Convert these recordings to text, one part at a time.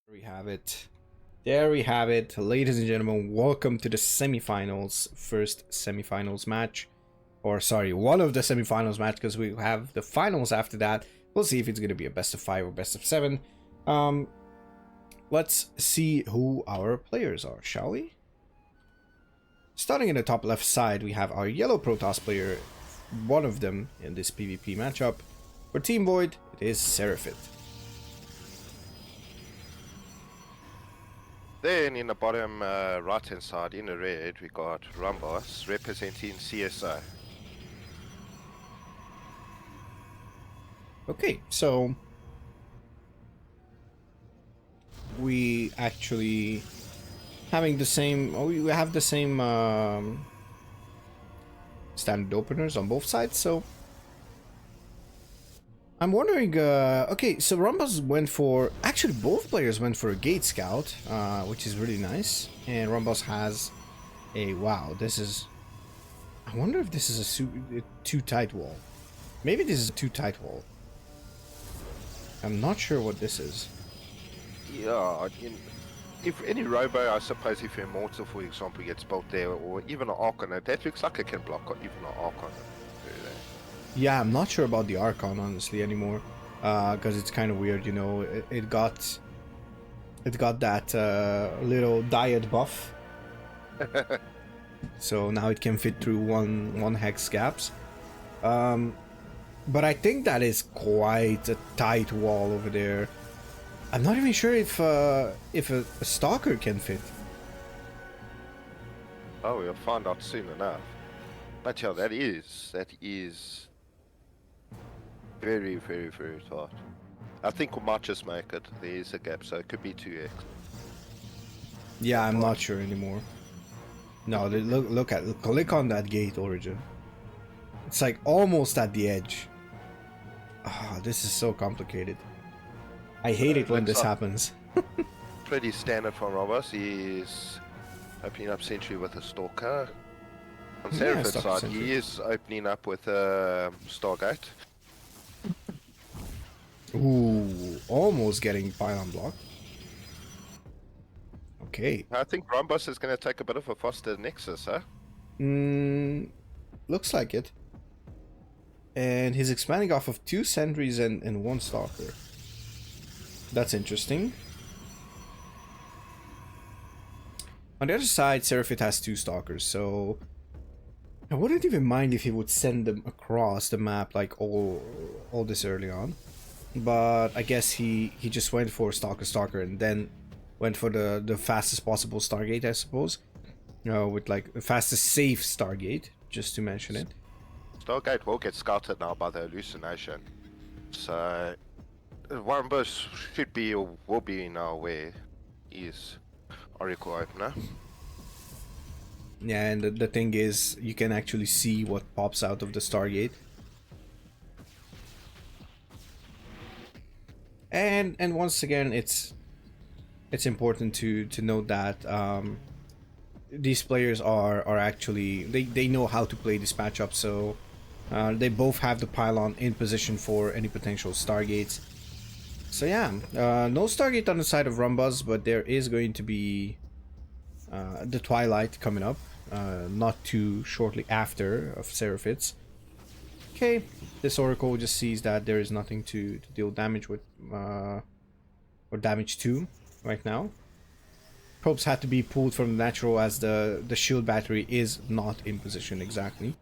There we have it. There we have it. Ladies and gentlemen, welcome to the semifinals. First semifinals match. Or sorry, one of the semifinals match, because we have the finals after that. We'll see if it's going to be a best of 5 or best of 7. Let's see who our players are, shall we? Starting in the top left side, we have our yellow Protoss player, one of them in this PvP matchup. For Team Void, it is Serafit. Then in the bottom right hand side in the red we got Rombuzz representing CSO. Okay, so we actually having the same, we have the same standard openers on both sides, so I'm wondering, okay, so Rombuzz went for, actually both players went for a Gate Scout, which is really nice, and Rombuzz has a, wow, this is, I wonder if this is a too tight wall. Maybe this is a too tight wall. I'm not sure what this is. Yeah, if any robo, I suppose if Immortal for example gets built there, or even an Arc on it, that looks like it can block even an Arc on it. Yeah, I'm not sure about the Archon honestly anymore, because it's kind of weird, you know. It got that little diet buff, so now it can fit through one hex gaps. But I think that is quite a tight wall over there. I'm not even sure if a Stalker can fit. Oh, we'll find out soon enough. But yeah, that is very, very, very tight. I think we might just make it. There is a gap, so it could be 2x. Yeah, I'm not sure anymore. No, click on that gate, Origin. It's like almost at the edge. Ah, this is so complicated. I hate it when this happens. Pretty standard for Rombuzz. He's opening up Sentry with a Stalker. On Serafit's side, Sentry. he is opening up with a Stargate. Ooh, almost getting pylon block. Okay. I think Rombuzz is going to take a bit of a faster Nexus, huh? Looks like it. And he's expanding off of 2 sentries and 1 stalker. That's interesting. On the other side, Serafit has 2 stalkers, so I wouldn't even mind if he would send them across the map like all this early on. But I guess he just went for stalker and then went for the fastest possible Stargate, I suppose. With like the fastest safe Stargate, just to mention it. Stargate will get scouted now by the hallucination. So Rombuzz should be or will be now where is Oracle opener. Yeah, and the thing is, you can actually see what pops out of the Stargate. And once again, it's important to note that these players are actually, they know how to play this matchup, so they both have the pylon in position for any potential Stargates. So yeah, no Stargate on the side of Rombuzz, but there is going to be the Twilight coming up, not too shortly after of Serafit's. Okay, this Oracle just sees that there is nothing to deal damage with, or damage to right now. Probes had to be pulled from the natural as the shield battery is not in position exactly.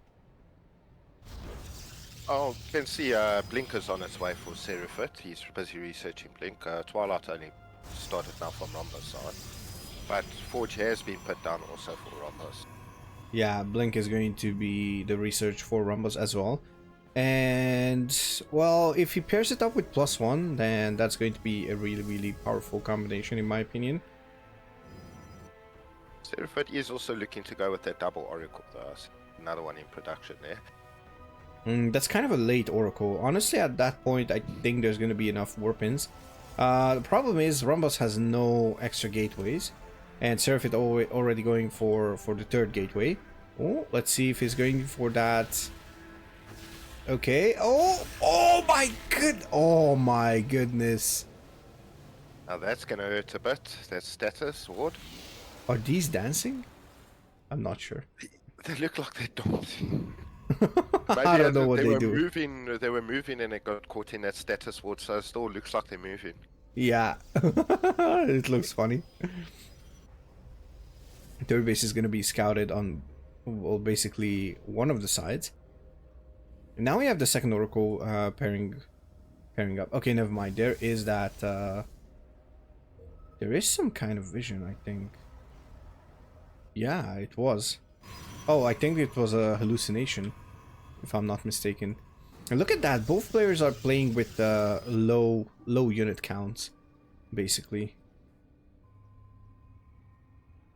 Oh, you can see Blinker's on its way for Serafit. He's busy researching Blink. Twilight only started now from Rombuzz side. But Forge has been put down also for Rombuzz. Yeah, Blink is going to be the research for Rombuzz as well. And, well, if he pairs it up with +1, then that's going to be a really, really powerful combination in my opinion. Serafit is also looking to go with that double Oracle though. Another one in production there. That's kind of a late Oracle. Honestly, at that point, I think there's going to be enough warpins. The problem is Rombuzz has no extra gateways, and Serafit already going for the 3rd gateway. Oh, let's see if he's going for that. Okay. Oh my goodness. Now that's gonna hurt a bit. That's status ward. Are these dancing? I'm not sure. They look like they're dancing. I Maybe don't know what they they were do. moving. They were moving, and it got caught in that status ward. So it still looks like they're moving. Yeah, it looks funny. Third base is gonna be scouted on, well, basically one of the sides. And now we have the second Oracle pairing up. Okay, never mind. There is that. There is some kind of vision, I think. Yeah, it was. Oh, I think it was a hallucination, if I'm not mistaken. And look at that. Both players are playing with low unit counts, basically.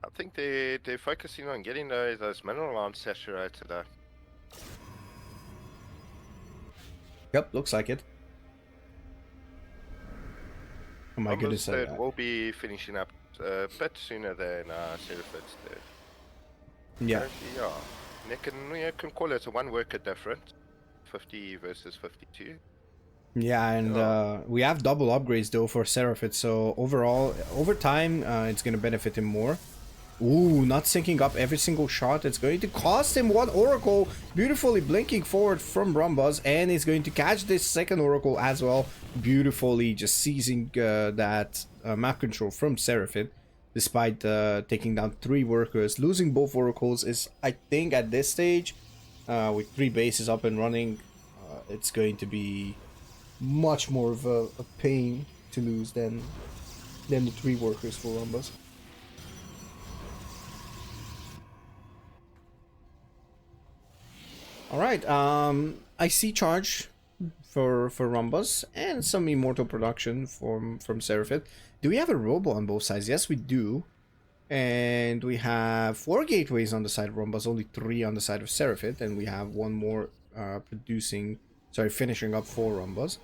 I think they're focusing on getting those mineral lines saturated. Yep, looks like it. Oh my goodness. Third will be finishing up a bit sooner than Serafit's third. Yeah. Yeah. You can call it a one worker difference. 50 versus 52. Yeah, and we have double upgrades though for Serafit, so overall, over time, it's gonna benefit him more. Ooh, not syncing up every single shot. It's going to cost him one Oracle. Beautifully blinking forward from Rombuzz, and he's going to catch this second Oracle as well. Beautifully just seizing that map control from Serafit, despite taking down 3 workers. Losing both Oracles is, I think, at this stage, with 3 bases up and running, it's going to be much more of a pain to lose than the 3 workers for Rombuzz. Alright, I see charge for Rombuzz and some immortal production from Serafit. Do we have a robo on both sides? Yes, we do. And we have 4 gateways on the side of Rombuzz, only 3 on the side of Serafit, and we have 1 more finishing up for Rombuzz.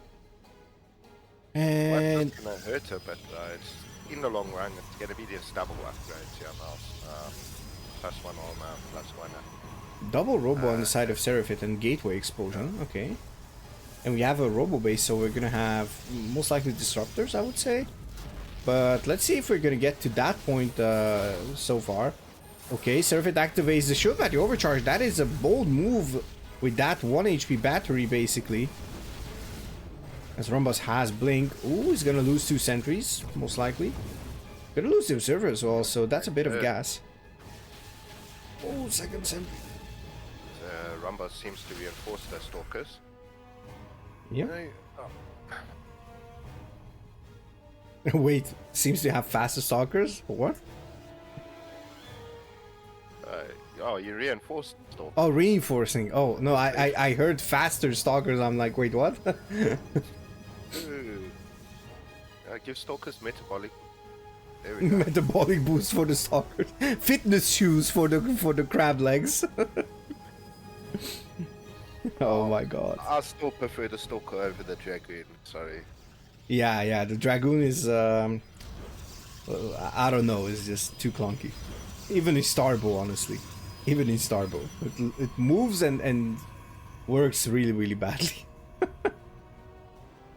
And it's gonna hurt her, but it's in the long run it's gonna be this double upgrade to your mouse. +1 armor, +1. Double robo on the side of Serafit and gateway explosion. Okay. And we have a robo base, so we're gonna have most likely disruptors, I would say. But let's see if we're gonna get to that point so far. Okay, Serafit activates the shield battery overcharge. That is a bold move with that 1 HP battery, basically. As Rombuzz has blink. Ooh, he's gonna lose 2 sentries, most likely. Gonna lose the observer as well, so that's a bit of gas. Oh, second sentry. Rombuzz seems to reinforce their stalkers. Yeah. Wait, seems to have faster stalkers? What? Oh, you reinforced stalkers. Oh, reinforcing. Oh, no, I heard faster stalkers. I'm like, wait, what? Give stalkers metabolic. There we go. Metabolic boost for the stalkers. Fitness shoes for the crab legs. Oh my god. I still prefer the stalker over the dragoon. Sorry. Yeah, the dragoon is I don't know, it's just too clunky. Even in Starbow, honestly. Even in Starbow. It moves and works really badly.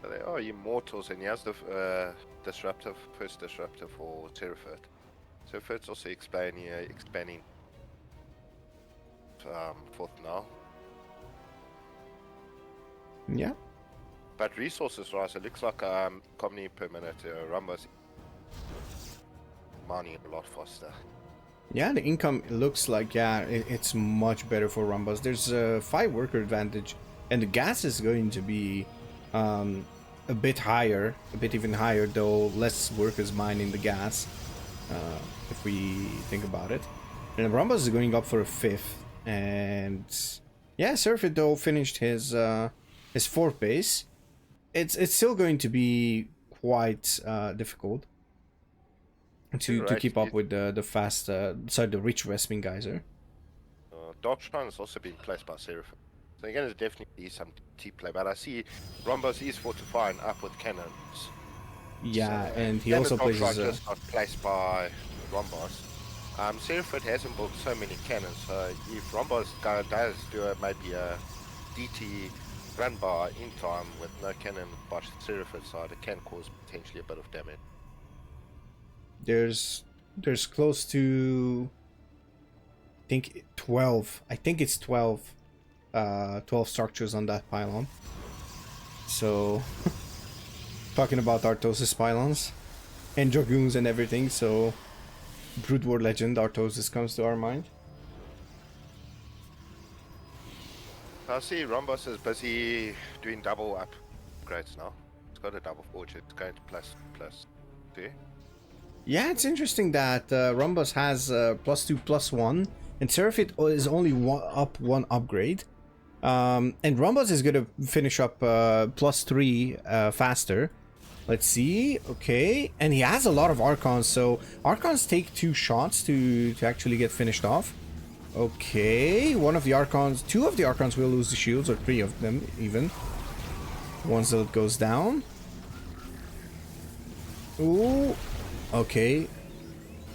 They are immortals, and he has the first disruptor for Serafit. Serafit's also expanding fourth now. Yeah. But resources rise. It looks like company per minute. Rombuzz mining a lot faster. Yeah, the income looks like, yeah, it's much better for Rombuzz. There's a 5 worker advantage, and the gas is going to be a bit higher, a bit even higher, though less workers mining the gas, if we think about it. And Rombuzz is going up for a 5th, and yeah, Serafit though finished his 4th base. It's still going to be quite difficult to keep up with the fast, the rich Westwing geyser. Darkshrine has also been placed by Serafit. So again, there's definitely some T play, but I see Rombuzz is fortifying up with cannons. Yeah, so, and he also plays just got placed by Rombuzz. Serafit hasn't built so many cannons, so if Rombuzz does do maybe a DT run by in time with no cannon by Serafit side, it can cause potentially a bit of damage. There's close to, I think 12. I think it's 12. 12 structures on that pylon. So talking about Artosis pylons and dragoons and everything, so Brood War Legend Artosis comes to our mind. I see Rombuzz is busy doing double upgrades now. It's got a double forge, it's going to plus. See? Yeah, it's interesting that Rombuzz has +2 +1, and Serafit is only one upgrade. And Rombuzz is going to finish up +3 faster. Let's see. Okay, and he has a lot of Archons, so Archons take 2 shots to actually get finished off. Okay, one of the Archons, 2 of the Archons will lose the shields, or 3 of them even. One Zealot goes down. Ooh, okay.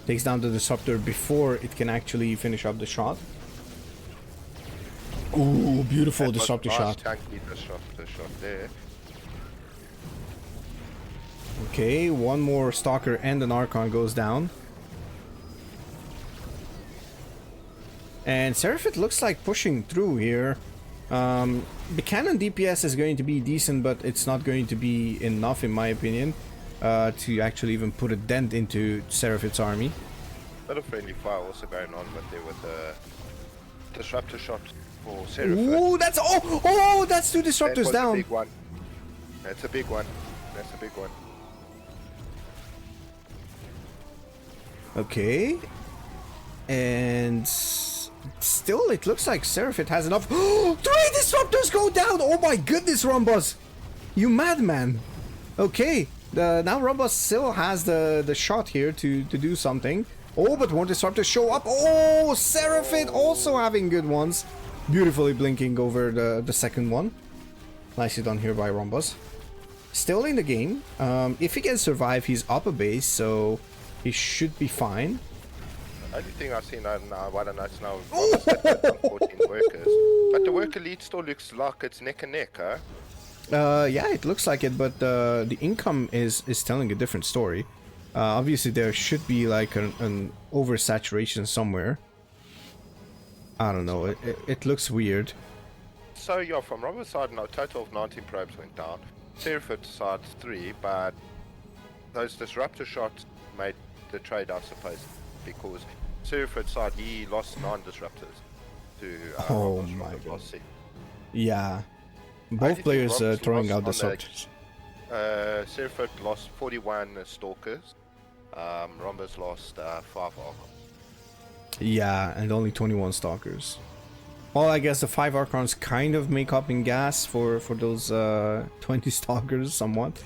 Takes down the Disruptor before it can actually finish up the shot. Ooh, beautiful Disruptor shot. Chunky disruptor shot there. Okay, one more Stalker and an Archon goes down. And Serafit looks like pushing through here. The cannon DPS is going to be decent, but it's not going to be enough, in my opinion, to actually even put a dent into Serafit's army. Bit of friendly fire also going on, but there with the disruptor shot for Serafit. Ooh, that's that's 2 disruptors down. A big one. That's a big one. That's a big one. Okay, and still, it looks like Serafit has enough. 3 disruptors go down! Oh my goodness, Rombuzz! You madman! Okay, now Rombuzz still has the shot here to do something. Oh, but more disruptors show up. Oh, Serafit also having good ones. Beautifully blinking over the second one. Nicely done here by Rombuzz. Still in the game. If he can survive, he's up a base, so he should be fine. The only thing I've seen now, what a nice now, 14 workers. But the worker lead still looks like it's neck and neck, huh? Yeah, it looks like it, but the income is telling a different story. Obviously, there should be like an oversaturation somewhere. I don't know, it looks weird. So yeah, from Rombuzz side now, total of 19 probes went down. Serafit side 3, but those disruptor shots made the trade, I suppose, because Serafit side, he lost 9 disruptors to oh Rombuzz my from the god. boss. Yeah, both players throwing out disruptors. Serafit lost 41 stalkers. Rombuzz lost 5 Archons. Yeah, and only 21 Stalkers. Well, I guess the 5 Archons kind of make up in gas for those 20 Stalkers somewhat.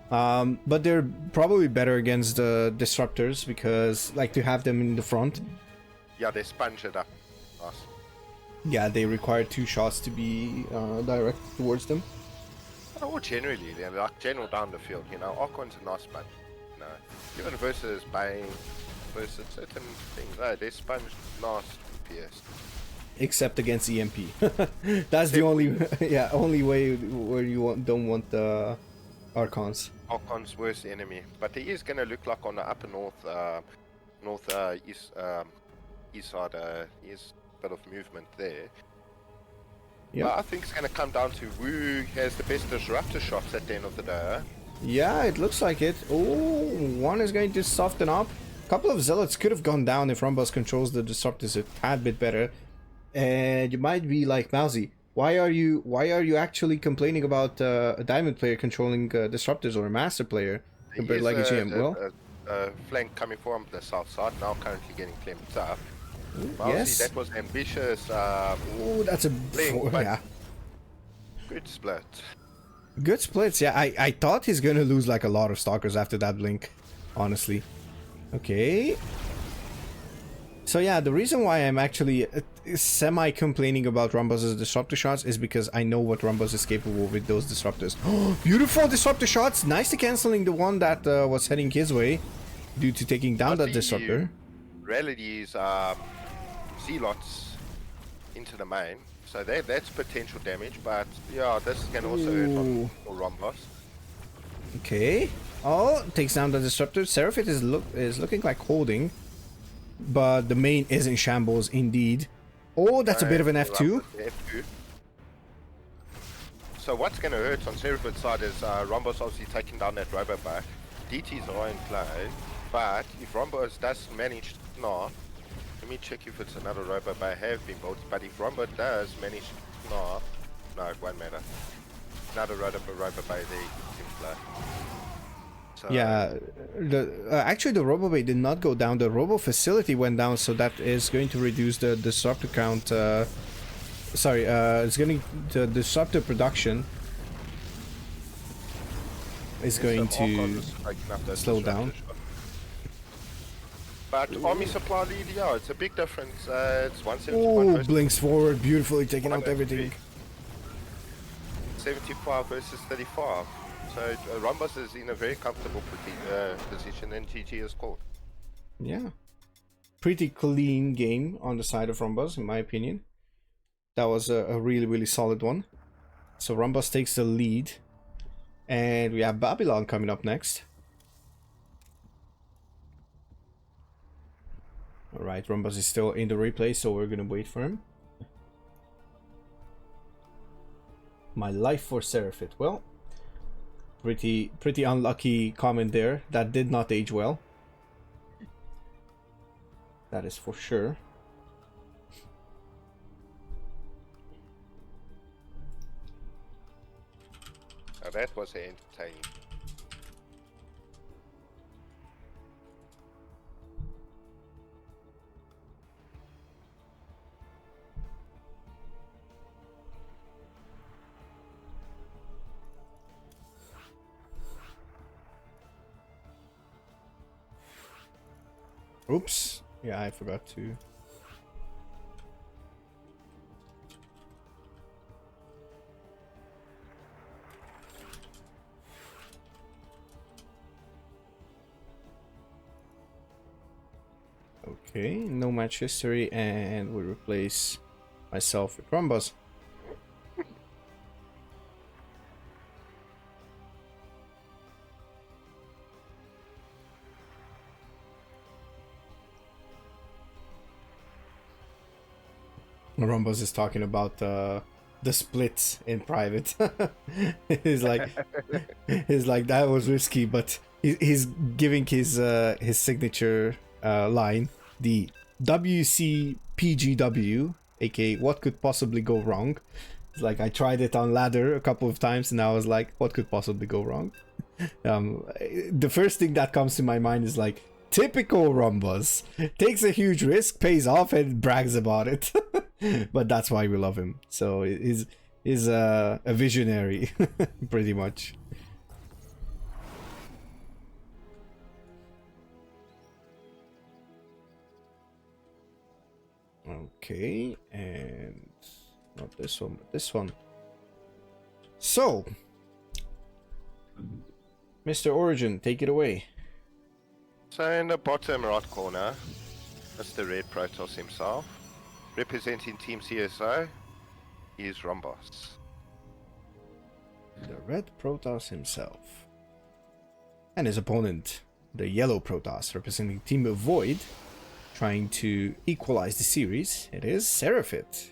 But they're probably better against the Disruptors because, like, to have them in the front. Yeah, they sponge it up. Nice. Yeah, they require 2 shots to be direct towards them. Or generally, they're like general down the field, you know. Archon's a nice bunch. You know, even versus Bane, versus certain things, they sponge nice DPS. Except against EMP. That's the only only way where you don't want the Archons. Archon's worst enemy, but he is gonna look like on the upper east side. Is a bit of movement there. Yeah, but I think it's gonna come down to who has the best disruptor shots at the end of the day. Yeah, it looks like it. Oh, one is going to soften up. A couple of Zealots could have gone down if Rombuzz controls the disruptors a tad bit better. And you might be like, MAUZY, why are you actually complaining about a diamond player controlling disruptors or a master player compared to like a GM? Well, flank coming from the south side, now currently getting clamped up. Yes, that was ambitious. Oh, that's a blink, yeah. Good split. Good splits. Yeah, I thought he's gonna lose like a lot of Stalkers after that blink, honestly. Okay. So yeah, the reason why I'm actually semi-complaining about Rombuzz's disruptor shots is because I know what Rombuzz is capable with those disruptors. Beautiful disruptor shots! Nicely cancelling the one that was heading his way due to taking down that disruptor. Reality is Zealots into the main, so that's potential damage, but yeah, this can also hurt on Rombuzz. Okay. Oh, takes down the Disruptor. Serafit is looking like holding, but the main is in shambles indeed. Oh, that's a bit of an F2. F2. So what's going to hurt on Serafit's side is Rombuzz obviously taking down that Robo back. DTs are in play, but if Rombuzz does manage to not, let me check if it's another Robo Bay have been built, but if Rombuzz does manage to not, no, it won't matter. Another Robo Bay there in play. So, yeah, actually the Robo Bay did not go down. The Robo facility went down, so that is going to reduce the disruptor count. It's going to the disruptor production is going to slow down. But Army Supply lead, yeah, it's a big difference. It's 171 versus... blinks forward, beautifully taking out everything. 75 versus 35. So Rombuzz is in a very comfortable position, and GG is called. Yeah. Pretty clean game on the side of Rombuzz, in my opinion. That was a really, really solid one. So Rombuzz takes the lead. And we have Babylon coming up next. Alright, Rombuzz is still in the replay, so we're gonna wait for him. My life for Serafit. Well, pretty unlucky comment there. That did not age well. That is for sure. Now that was entertaining. Oops. Yeah, I forgot to. Okay, no match history, and we replace myself with Rombuzz. Rombuzz is talking about the splits in private. he's like that was risky, but he's giving his signature line, the WCPGW, aka what could possibly go wrong. It's like, I tried it on ladder a couple of times and I was like, what could possibly go wrong? The first thing that comes to my mind is like, typical Rombuzz. Takes a huge risk, pays off, and brags about it. But that's why we love him. So he's a visionary, pretty much. Okay, and not this one, but this one. So, Mr. Origin, take it away. So in the bottom right corner, Mr. Red Protoss himself, representing Team CSO, is Rombuzz. The Red Protoss himself. And his opponent, the Yellow Protoss, representing Team Void, trying to equalize the series. It is Serafit.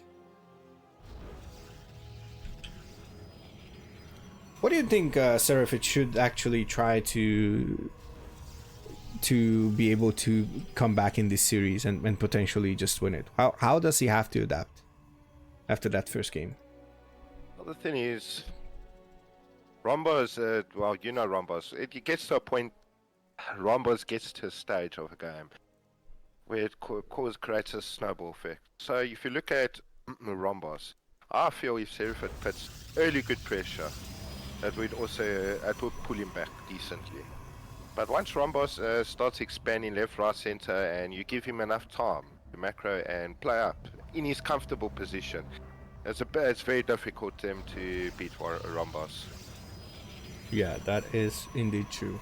What do you think Serafit should actually try to be able to come back in this series and potentially just win it? How does he have to adapt after that first game? Well, the thing is, Rombuzz, well, you know Rombuzz, it gets to a point, Rombuzz gets to a stage of a game where it creates a snowball effect. So if you look at Rombuzz, I feel if Serafit puts early good pressure, it would pull him back decently. But once Rombuzz starts expanding left, right, center, and you give him enough time to macro and play up in his comfortable position, it's very difficult for him to beat Rombuzz. Yeah, that is indeed true.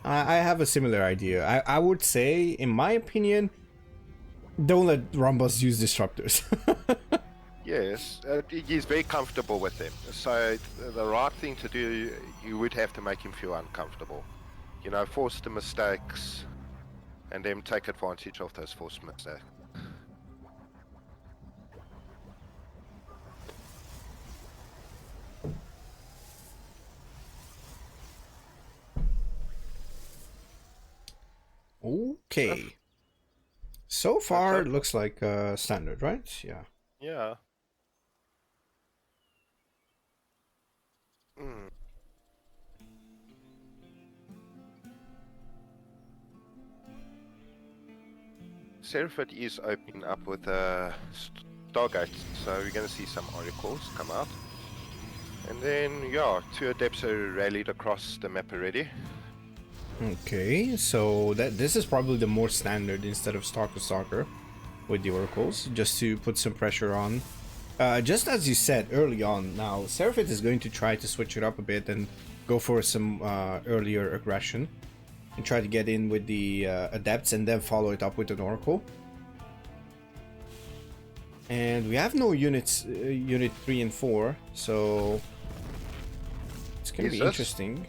I have a similar idea. I would say, in my opinion, don't let Rombuzz use disruptors. Yes, he's very comfortable with them. So the right thing to do, you would have to make him feel uncomfortable. you know, force the mistakes and then take advantage of those forced mistakes. Okay. So far, it looks like standard, right? Yeah. Yeah. Mm. Serafit is opening up with a Stargate, so we're going to see some oracles come out. And then, yeah, 2 adepts are rallied across the map already. Okay, so this is probably the more standard instead of Stalker with the oracles, just to put some pressure on. Just as you said early on, now Serafit is going to try to switch it up a bit and go for some earlier aggression and try to get in with the adepts and then follow it up with an oracle. And we have no units, unit 3 and 4, so it's gonna be interesting.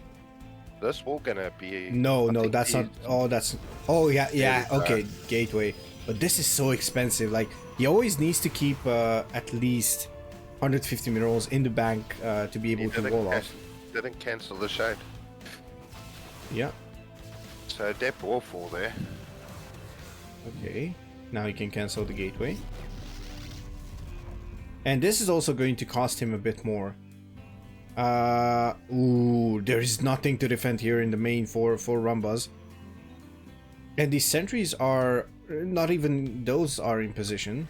This wall gonna be... No, that's not. Oh, that's. Oh yeah. Okay, gateway. But this is so expensive. Like he always needs to keep at least 150 minerals in the bank to be able to wall off. Didn't cancel the shade. Yeah. So adept will fall there. Okay. Now he can cancel the gateway. And this is also going to cost him a bit more. Ooh, there is nothing to defend here in the main for Rombuzz. And these sentries are not even those are in position.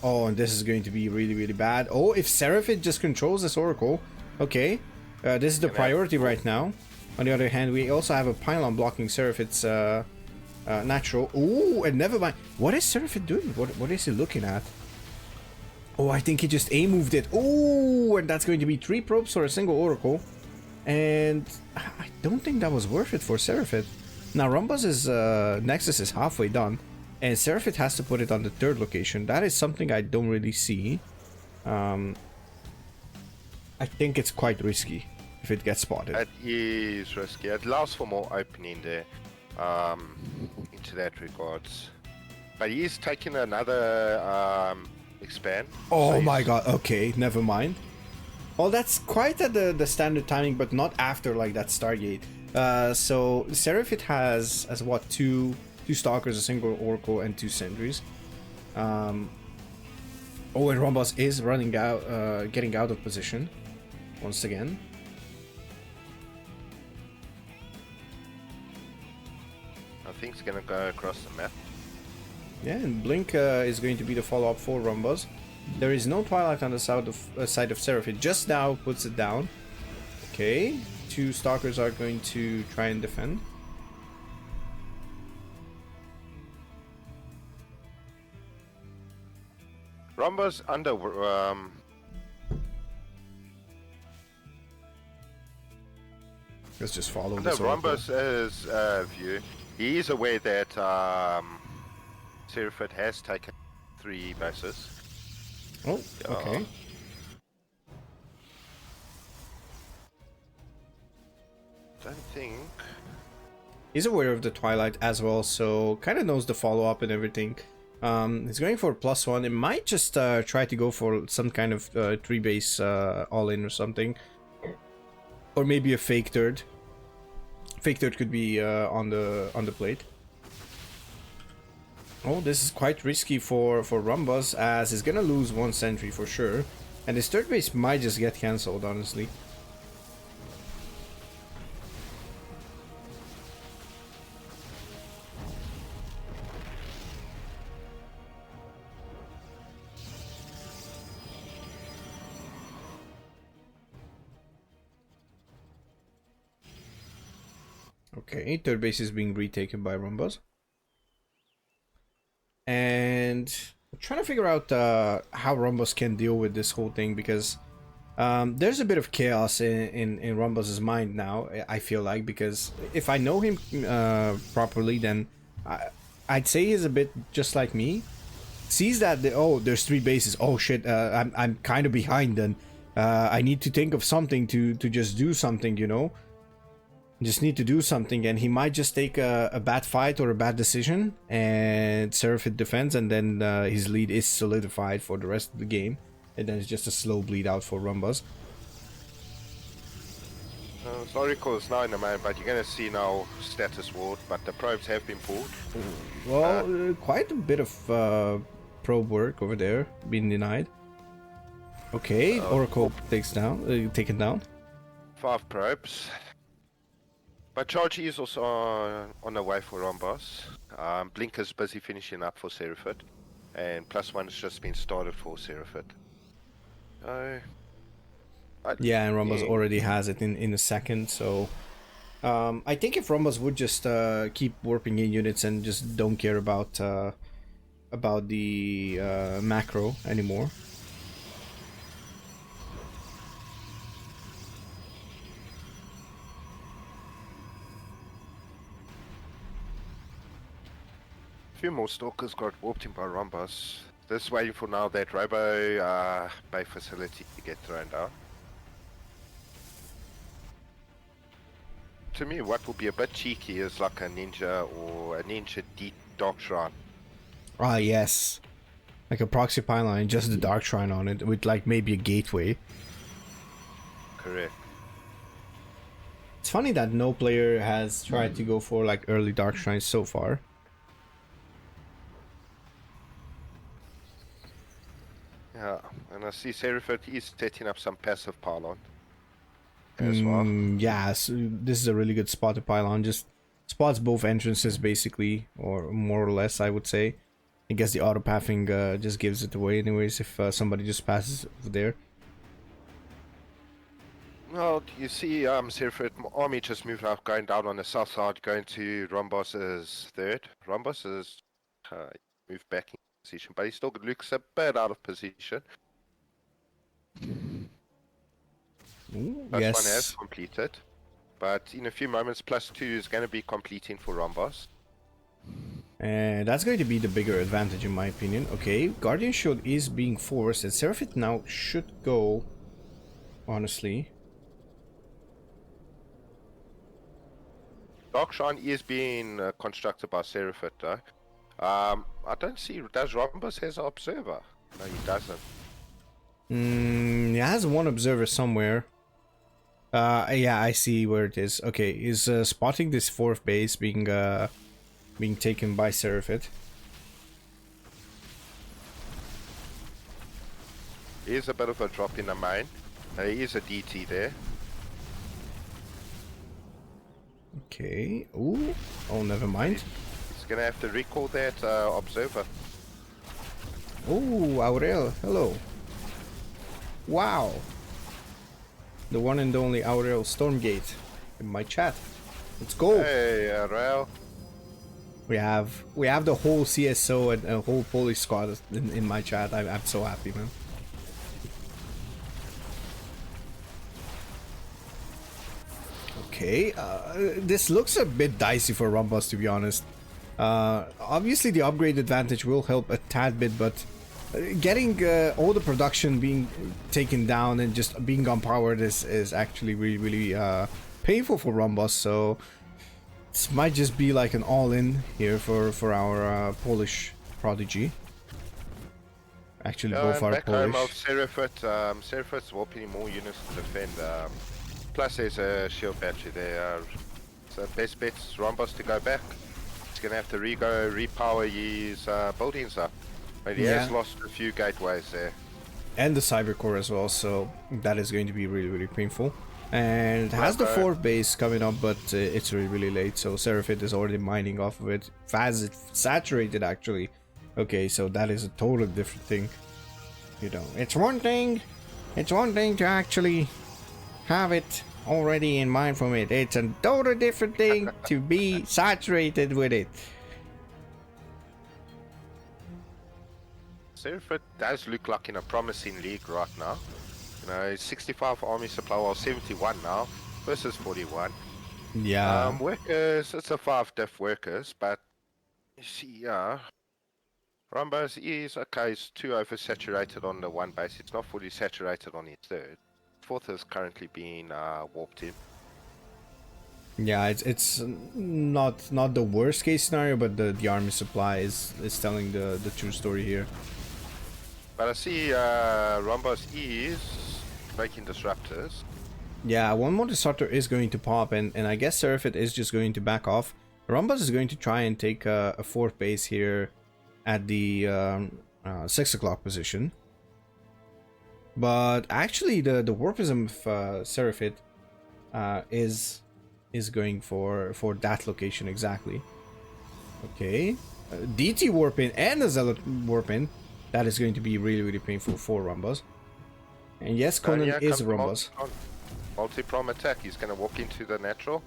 Oh, and this is going to be really, really bad. Oh, if Serafit just controls this oracle, okay. This is the priority right now. On the other hand, we also have a pylon blocking Serafit's natural. Ooh, and never mind. What is Serafit doing? What is he looking at? Oh, I think he just A-moved it. Oh, and that's going to be 3 probes for a single oracle. And I don't think that was worth it for Serafit. Now, Rombuzz's Nexus is halfway done. And Serafit has to put it on the 3rd location. That is something I don't really see. I think it's quite risky if it gets spotted. It is risky. It allows for more opening there. Into that regards. But he is taking another... expand. Oh so my god, okay, never mind. Well, that's quite at the standard timing, but not after like that Stargate. So Serafit has what, two Stalkers, a single Oracle, and 2 Sentries. Oh, and Rombuzz is running out, getting out of position once again. I think it's gonna go across the map. Yeah, and Blink is going to be the follow-up for Rombuzz. There is no Twilight on the side of Serafit. Just now puts it down. Okay, 2 Stalkers are going to try and defend. Rombuzz under... Let's just follow under this. Rombuzz's view, he is aware that Serafit has taken 3 bases. Oh, okay. Don't think... He's aware of the Twilight as well, so kind of knows the follow-up and everything. He's going for a +1. It might just try to go for some kind of 3-base all-in or something. Or maybe a fake 3rd. Fake 3rd could be on the plate. Oh, this is quite risky for Rombuzz, as he's gonna lose 1 sentry for sure. And his 3rd base might just get cancelled, honestly. Okay, 3rd base is being retaken by Rombuzz. And I'm trying to figure out how Rombuzz can deal with this whole thing, because there's a bit of chaos in Rombuzz's mind now, I feel like, because if I know him properly, then I'd say he's a bit just like me. Sees that, oh, there's 3 bases, oh shit, I'm kind of behind then. I need to think of something to just do something, you know? Just need to do something, and he might just take a bad fight or a bad decision, and Serafit defends, and then his lead is solidified for the rest of the game, and then it's just a slow bleed out for Rombuzz. Zorico is now in the main, but you're going to see now status ward, but the probes have been pulled. Well, quite a bit of probe work over there being denied. Okay, Oracle taken down. 5 probes. But charge is also on the way for Rombuzz. Blinker's busy finishing up for Serafit, and +1 has just been started for Serafit. Yeah, and Rombuzz already has it in a second, so I think if Rombuzz would just keep warping in units and just don't care about the macro anymore. A few more Stalkers got warped in by Rombuzz. Just waiting for now that Robo Bay facility to get thrown down. To me, what will be a bit cheeky is like a ninja or a ninja deep dark shrine. Ah, yes. Like a proxy pylon, just the dark shrine on it, with like maybe a gateway. Correct. It's funny that no player has tried to go for like early dark shrines so far. Yeah, and I see Serafit is setting up some passive pylon as well. Yeah, so this is a really good spot to pylon. Just spots both entrances basically, or more or less, I would say. I guess the auto pathing just gives it away anyways if somebody just passes over there. Well, you see Serafit army just moved out, going down on the south side, going to Rombuzz's third. Rombuzz has moved back in position, but he still looks a bit out of position. Yes. One has completed, but in a few moments, +2 is going to be completing for Rombuzz. And that's going to be the bigger advantage in my opinion. Okay, Guardian Shield is being forced, and Serafit now should go, honestly. Dark Shrine is being constructed by Serafit though. I don't see, does Rombuzz has an observer? No, he doesn't. He has one observer somewhere. Yeah, I see where it is. Okay, he's spotting this 4th base being taken by Serafit. Here's a bit of a drop in the main. There is a DT there. Okay. Ooh. Oh, never mind. He's gonna have to recall that observer. Oh, Aurel. Hello. Wow. The one and only Aurel Stormgate in my chat. Let's go. Hey, Rael. We have the whole CSO and a whole Polish squad in my chat. I'm so happy, man. Okay, this looks a bit dicey for Rombuzz, to be honest. Obviously the upgrade advantage will help a tad bit, but getting all the production being taken down and just being unpowered is actually really painful for Rombuzz, so this might just be like an all-in here for our Polish prodigy. Actually, both are back Polish. home of Serafit. Serafit's warping more units to defend. Plus there's a shield battery there. So best bet is Rombuzz to go back. He's gonna have to repower his buildings up. But he has lost a few gateways there. And the cyber core as well, so that is going to be really painful. And it has the 4th base coming up, but it's really late, so Serafit is already mining off of it. Faz it saturated actually. Okay, so that is a totally different thing. You know, it's one thing to actually have it already in mind from it. It's a totally different thing to be saturated with it. Serafit does look like in a promising league right now. You know, 65 army supply, well 71 now versus 41. Yeah. Workers, it's a 5 diff workers, but you see, Rombuzz is okay. It's too oversaturated on the 1 base. It's not fully saturated on its 3rd. 4th is currently being warped in. Yeah, it's not the worst case scenario, but the army supply is telling the true story here. But I see Rombuzz is making disruptors. Yeah, one more disruptor is going to pop, and I guess Serafit is just going to back off. Rombuzz is going to try and take a fourth base here at the 6 o'clock position. But actually, the Warpism of Serafit is going for that location exactly. Okay, DT Warpin and a Zealot Warpin. That is going to be really painful for Rombuzz. And yes, Conan is Rombuzz. Multi-prom attack. He's going to walk into the natural.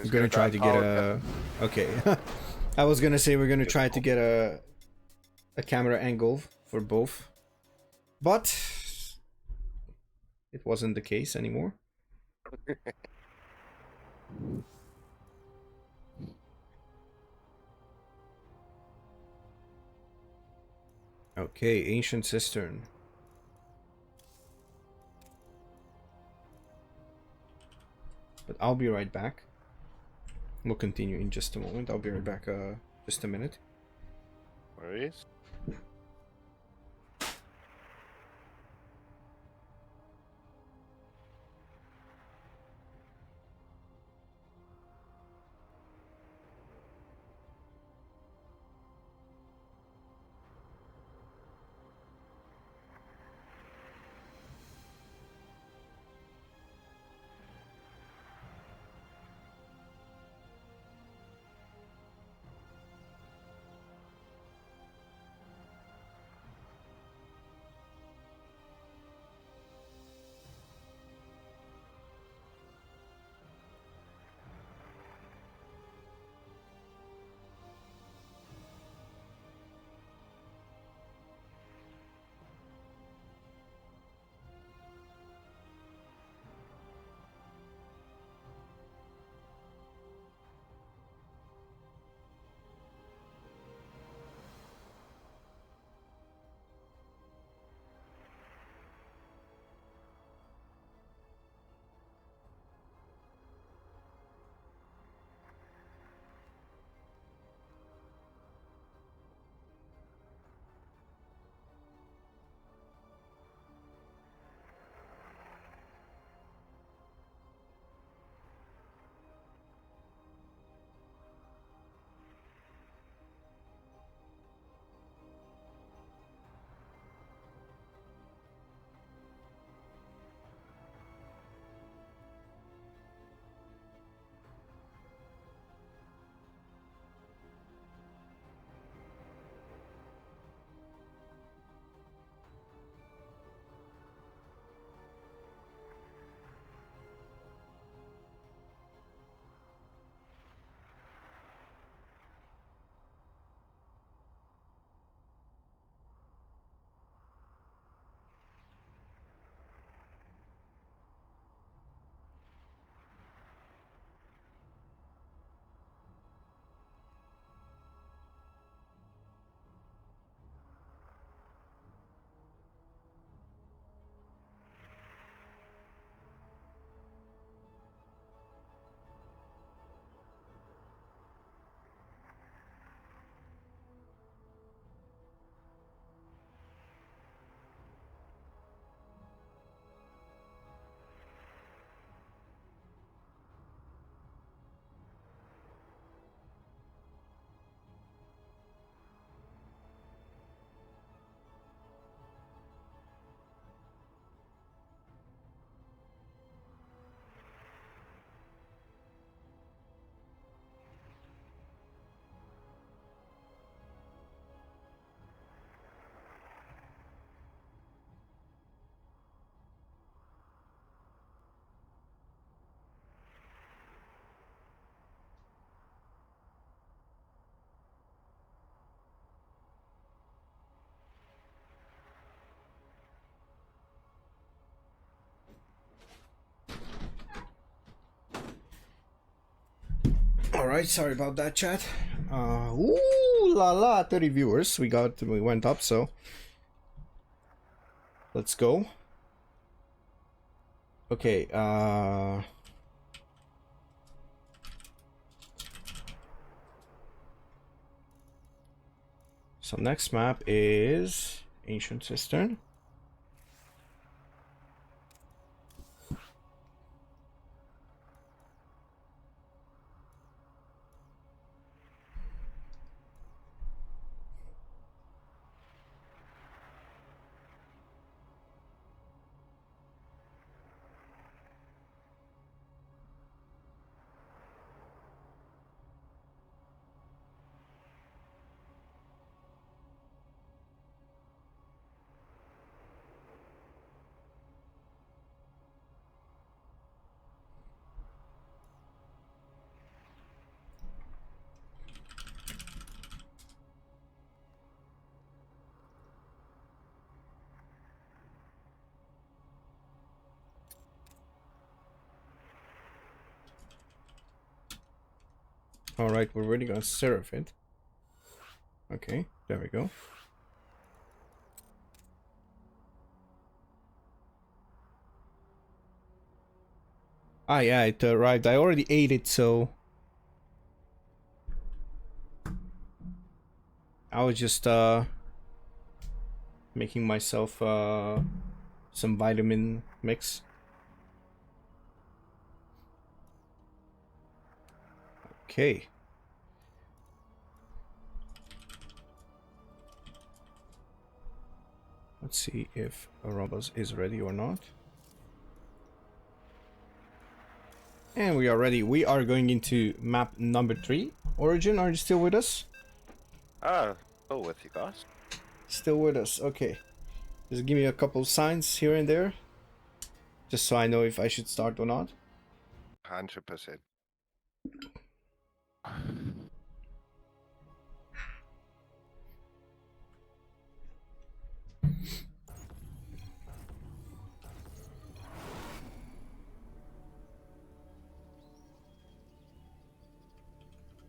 He's going to try to get a... Okay. I was going to say we're going to try to get a camera angle for both. But it wasn't the case anymore. Okay, Ancient Cistern. But I'll be right back. We'll continue in just a moment. I'll be right back just a minute. Worries. Alright, sorry about that, chat. Ooh la la, 30 viewers. We went up, so let's go. Okay, So next map is Ancient Cistern. All right, we're ready on Serafit. Okay, there we go. Ah, yeah, it arrived. I already ate it, so I was just making myself some vitamin mix. Okay. Let's see if Rombuzz is ready or not. And we are ready. We are going into map number 3. Origin, are you still with us? Still with you guys. Still with us, okay. Just give me a couple signs here and there. Just so I know if I should start or not. 100%.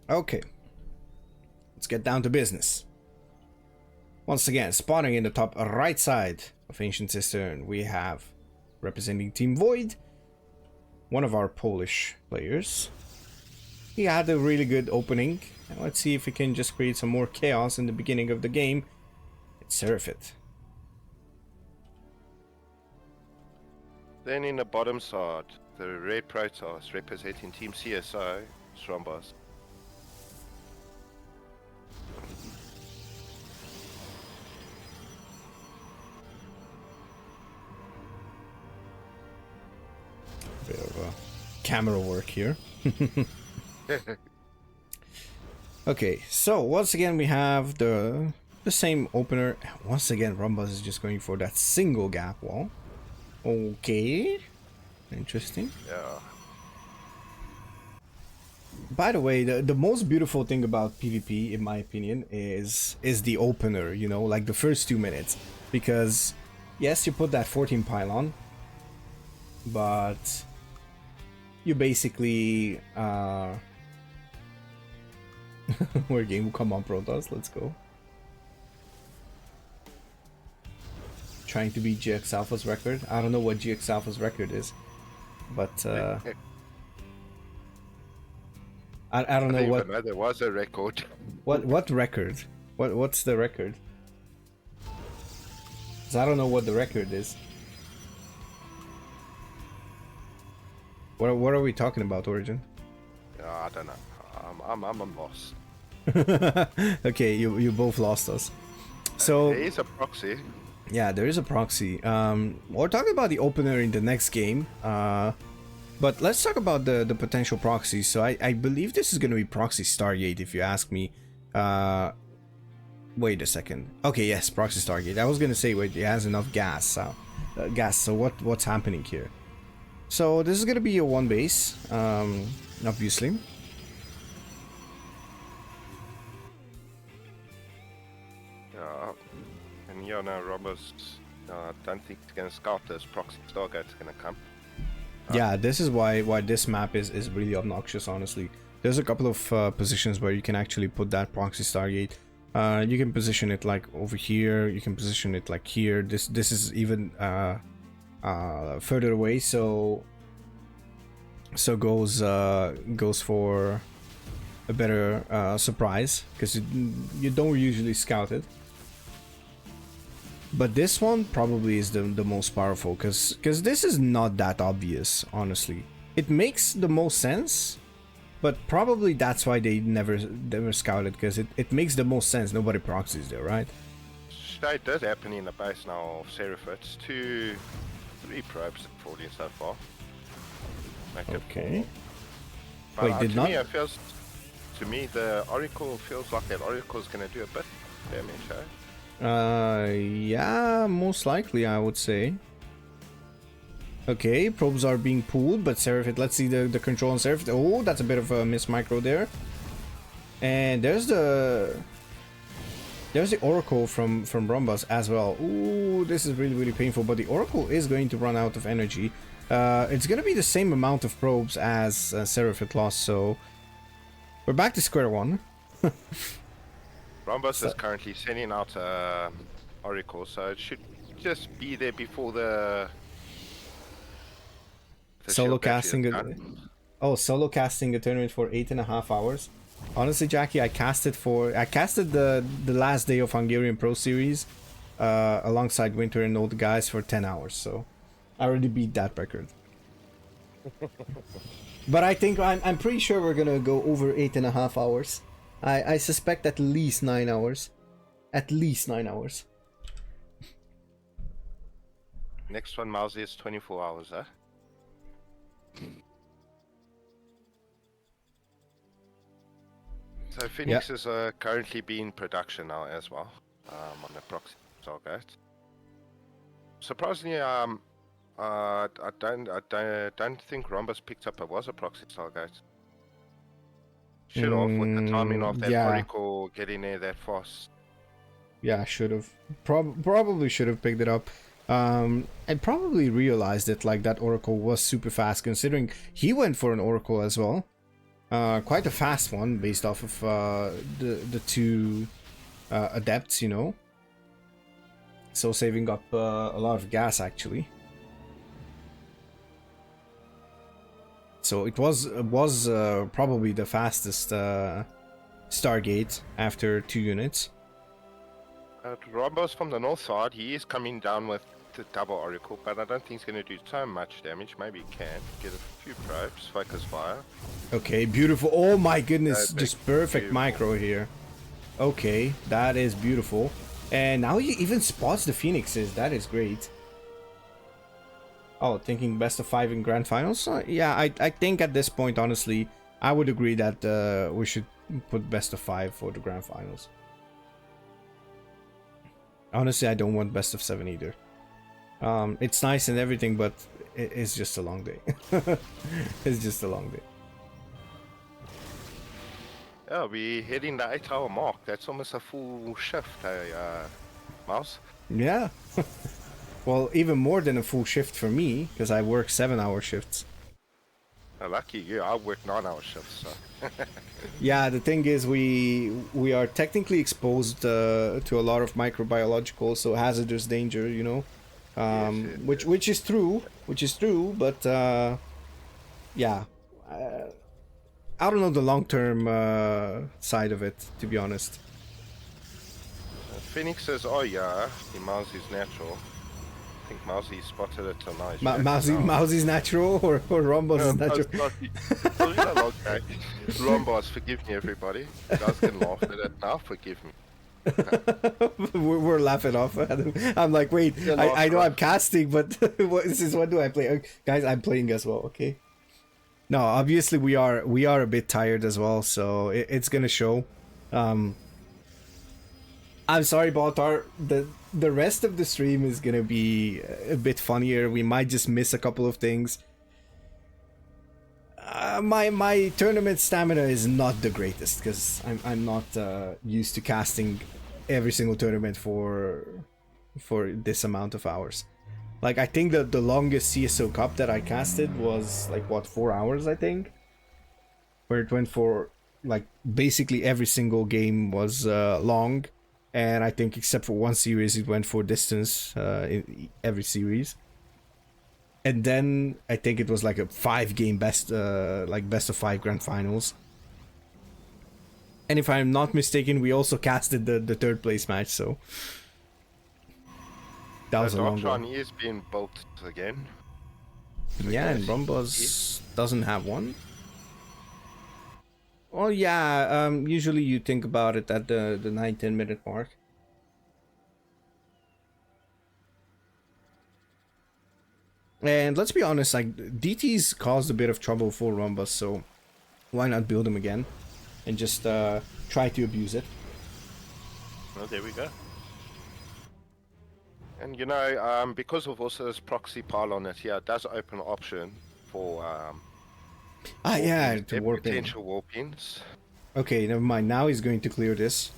Okay. Let's get down to business. Once again, spawning in the top right side of Ancient Cistern, we have, representing Team Void, one of our Polish players. He had a really good opening. Let's see if he can just create some more chaos in the beginning of the game. It's Serafit. Then in the bottom side, the red Protoss representing Team CSO, Rombuzz. Bit of camera work here. Okay, so once again we have the same opener. Once again, Rombuzz is just going for that single gap wall. Okay, interesting. Yeah. By the way, the most beautiful thing about PvP, in my opinion, is the opener. You know, like the first 2 minutes, because yes, you put that 14 pylon, but you basically where game, come on, Protoss, let's go. Trying to beat GX Alpha's record. I don't know what GX Alpha's record is, but I don't know what. Even know there was a record. What record? What's the record? 'Cause I don't know what the record is. What are we talking about, Origin? Yeah, I don't know. I'm lost. Okay, you both lost us. So There is a proxy. yeah, there is a proxy. We're talking about the opener in the next game. But let's talk about the potential proxies. So I believe this is going to be proxy Stargate, if you ask me. Wait a second. Okay, yes, proxy Stargate. I was going to say, wait, it has enough gas. So what's happening here? So this is going to be a one base, obviously. Yeah, and you know, Rombuzz, I don't think it's gonna scout this proxy Stargate's gonna come. Yeah, this is why this map is really obnoxious, honestly. There's a couple of positions where you can actually put that proxy Stargate. You can position it like over here, you can position it like here. This is even further away, so goes for surprise, because you don't usually scout it. But this one probably is the most powerful, because this is not that obvious, honestly. It makes the most sense, but probably that's why they never scouted, because it makes the most sense. Nobody proxies there, right? That does happen in the base now of Serafit. 3 probes falling so far. Make Okay. But Wait, did not? To me, the Oracle feels like that Oracle's going to do a bit damage, Yeah, most likely, I would say. Okay, probes are being pulled, but Serafit, let's see the control on Serafit. Oh, that's a bit of a miss micro there. And there's the Oracle from Rombuzz as well. Ooh, this is really, really painful, but the Oracle is going to run out of energy. It's going to be the same amount of probes as Serafit lost, so we're back to square one. Rombuzz is currently sending out Oracle, so it should just be there before the solo casting solo casting a tournament for 8.5 hours. Honestly, Jackie, I casted the last day of Hungarian Pro Series alongside Winter and all the guys for 10 hours, so I already beat that record. But I think I'm pretty sure we're gonna go over 8.5 hours. I suspect at least 9 hours. At least 9 hours. Next one, MAUZY, is 24 hours, huh? So Phoenix is currently being production now as well, on the proxy Starcraft. Surprisingly, I don't think Rombuzz picked up it was a proxy Stargate. Should have, with the timing of that Oracle getting there that fast. Yeah, should have. Probably should have picked it up. And probably realized that like that Oracle was super fast, considering he went for an Oracle as well. Quite a fast one based off of the two adepts, you know. So saving up a lot of gas actually. So it was probably the fastest Stargate after 2 units. Rombuzz from the north side, he is coming down with the double Oracle, but I don't think he's going to do so much damage. Maybe he can get a few probes, focus fire. Okay, beautiful. Oh my goodness, Big, just perfect beautiful. micro here. Okay, that is beautiful. And now he even spots the Phoenixes. That is great. Oh, thinking best of 5 in grand finals? Yeah, I think at this point, honestly, I would agree that we should put best of 5 for the grand finals. Honestly, I don't want best of 7 either. It's nice and everything, but it's just a long day. It's just a long day. Yeah, we're hitting the 8-hour mark. That's almost a full shift, Mouse. Yeah. Well, even more than a full shift for me, because I work 7-hour shifts. Lucky you, I work 9-hour shifts, so. Yeah, the thing is, we are technically exposed to a lot of microbiological, so hazardous danger, you know, yes. which is true, but yeah, I don't know the long-term side of it, to be honest. Phoenix says, oh yeah, the MAUZY's natural. I think MAUZY spotted it tonight. MAUZY's natural or Rombuzz is natural? Rombuzz, forgive me, everybody. You guys can laugh at it now, forgive me. We're laughing off at him. I'm like, wait, I know I'm casting, but what do I play? Guys, I'm playing as well, okay? No, obviously we are a bit tired as well, so it's gonna show. I'm sorry, Baltar. The rest of the stream is gonna be a bit funnier. We might just miss a couple of things. My tournament stamina is not the greatest because I'm not used to casting every single tournament for this amount of hours. Like, I think that the longest CSO Cup that I casted was like what, 4 hours, I think, where it went for like basically every single game was long. And I think except for one series, it went for distance in every series. And then I think it was like a 5-game best of 5 grand finals. And if I'm not mistaken, we also casted the third place match, so that was a long one. Darkshine is being built again. Yeah, and Rombuzz doesn't have one. Well, yeah, usually you think about it at the 9-10 minute mark. And let's be honest, like, DTs caused a bit of trouble for Rombuzz, so why not build them again and just try to abuse it? Well, there we go. And you know, because of also this proxy pylon it here, it does open an option for to warp in. potential warp-ins. Okay, never mind. Now he's going to clear this,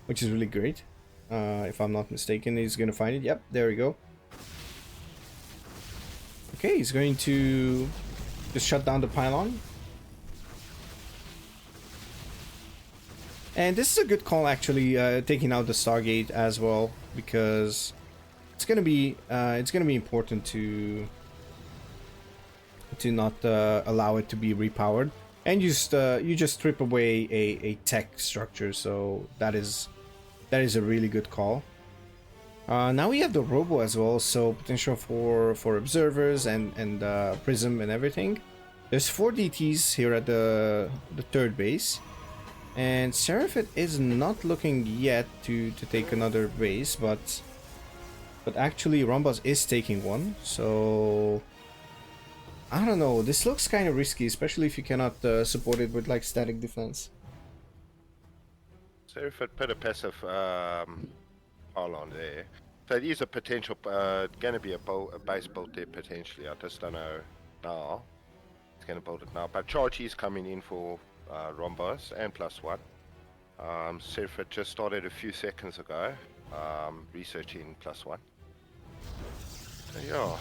which is really great. If I'm not mistaken, he's going to find it. Yep, there we go. Okay, he's going to just shut down the pylon. And this is a good call, actually, taking out the Stargate as well, because it's gonna be important to not allow it to be repowered, and you just strip away a tech structure. So that is a really good call. Now we have the Robo as well, so potential for observers and Prism and everything. There's 4 DTs here at the third base, and Serafit is not looking yet to take another base, but actually Rombuzz is taking one. So I don't know. This looks kind of risky, especially if you cannot support it with like static defense. Serafit put a passive pylon there. So it is a potential, going to be a base built there potentially. I just don't know now. It's going to build it now. But Charge is coming in for Rombuzz and +1. Serafit just started a few seconds ago researching +1. So yeah.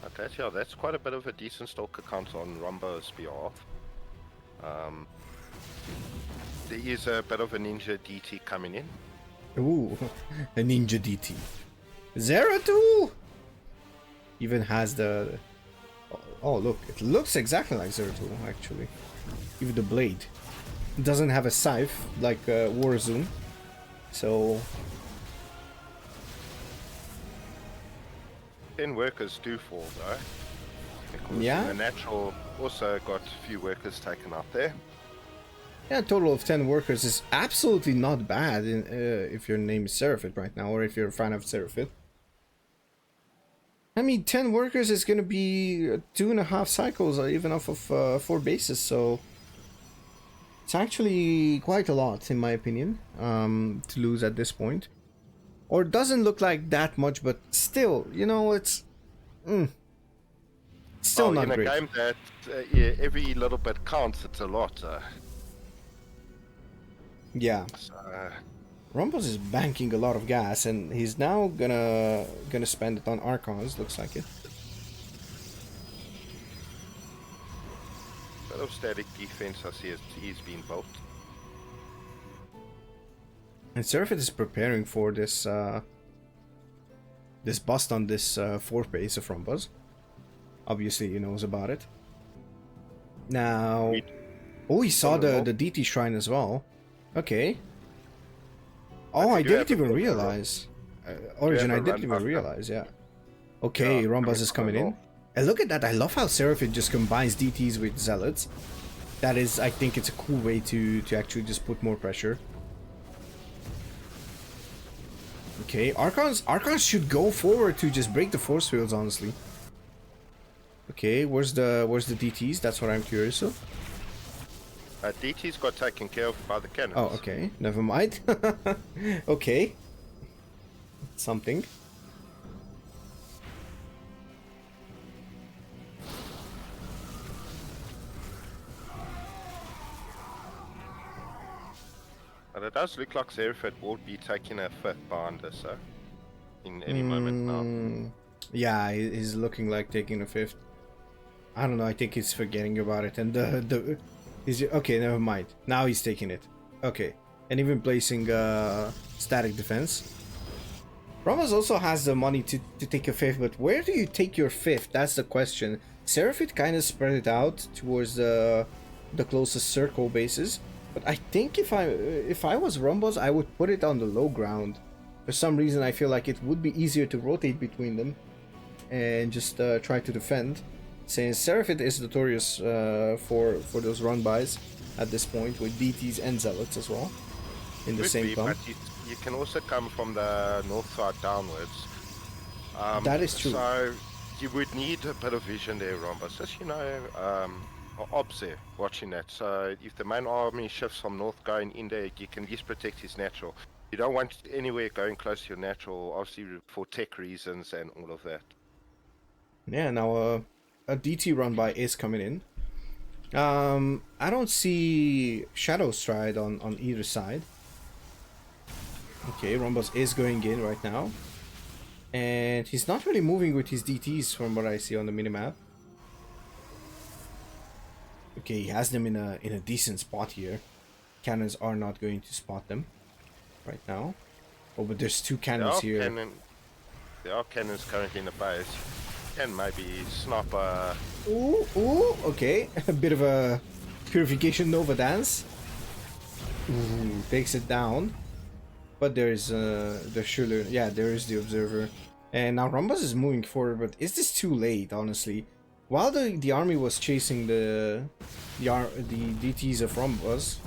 But that's quite a bit of a decent stalker count on Rombuzz's behalf. There is a bit of a ninja DT coming in. Ooh, a ninja DT. Zeratul even has the... Oh, look, it looks exactly like Zeratul, actually. Even the blade. It doesn't have a scythe like Warzone. So... 10 workers do fall though. Because yeah. The natural also got a few workers taken out there. Yeah, a total of 10 workers is absolutely not bad if your name is Serafit right now, or if you're a fan of Serafit. I mean, 10 workers is going to be 2.5 cycles, even off of 4 bases, so... It's actually quite a lot, in my opinion, to lose at this point. Or it doesn't look like that much, but still, you know, it's... still not great. In a game that every little bit counts, it's a lot. Yeah. Rombuzz is banking a lot of gas, and he's now gonna spend it on Archons, looks like it. Bit of static defense I see is being built. And Serafit is preparing for this this bust on this 4th base of Rombuzz. Obviously he knows about it. Now... Oh, he saw the DT shrine as well. Okay. Oh, I didn't even realize. Origin, I didn't even realize, yeah. Okay, yeah, Rombuzz is coming in. And look at that, I love how Serafit just combines DTs with Zealots. That is, I think it's a cool way to actually just put more pressure. Okay, Archons should go forward to just break the force fields, honestly. Okay, where's the DTs? That's what I'm curious of. DT's got taken care of by the cannons. Oh, okay. Never mind. Okay. Something. But it does look like Serafit will be taking a 5th behind us, so in any moment now. Yeah, he's looking like taking a 5th. I don't know, I think he's forgetting about it, and okay, never mind. Now he's taking it. Okay. And even placing static defense. Rombuzz also has the money to take a 5th, but where do you take your 5th? That's the question. Serafit kind of spread it out towards the the closest circle bases. But I think if I was Rombuzz, I would put it on the low ground. For some reason, I feel like it would be easier to rotate between them and just try to defend. Since Serafit is notorious for those run-bys at this point, with DTs and Zealots as well in the same pump. But you can also come from the north side downwards. That is true. So you would need a bit of vision there, Rombus. As you know, Ob's there watching that. So if the main army shifts from north going in there, you can at least protect his natural. You don't want anywhere going close to your natural, obviously for tech reasons and all of that. Yeah, now a DT run by is coming in. I don't see Shadow Stride on either side. Okay, Rombuzz is going in right now. And he's not really moving with his DTs from what I see on the minimap. Okay, he has them in a decent spot here. Cannons are not going to spot them right now. Oh, but there's two cannons here. There are cannons currently in the base. And maybe sniper. Ooh, okay. A bit of a Purification Nova dance. Ooh, takes it down. But there's the Schuller. Yeah, there is the Observer. And now Rombuzz is moving forward, but is this too late, honestly? While the army was chasing the DTs of Rombuzz,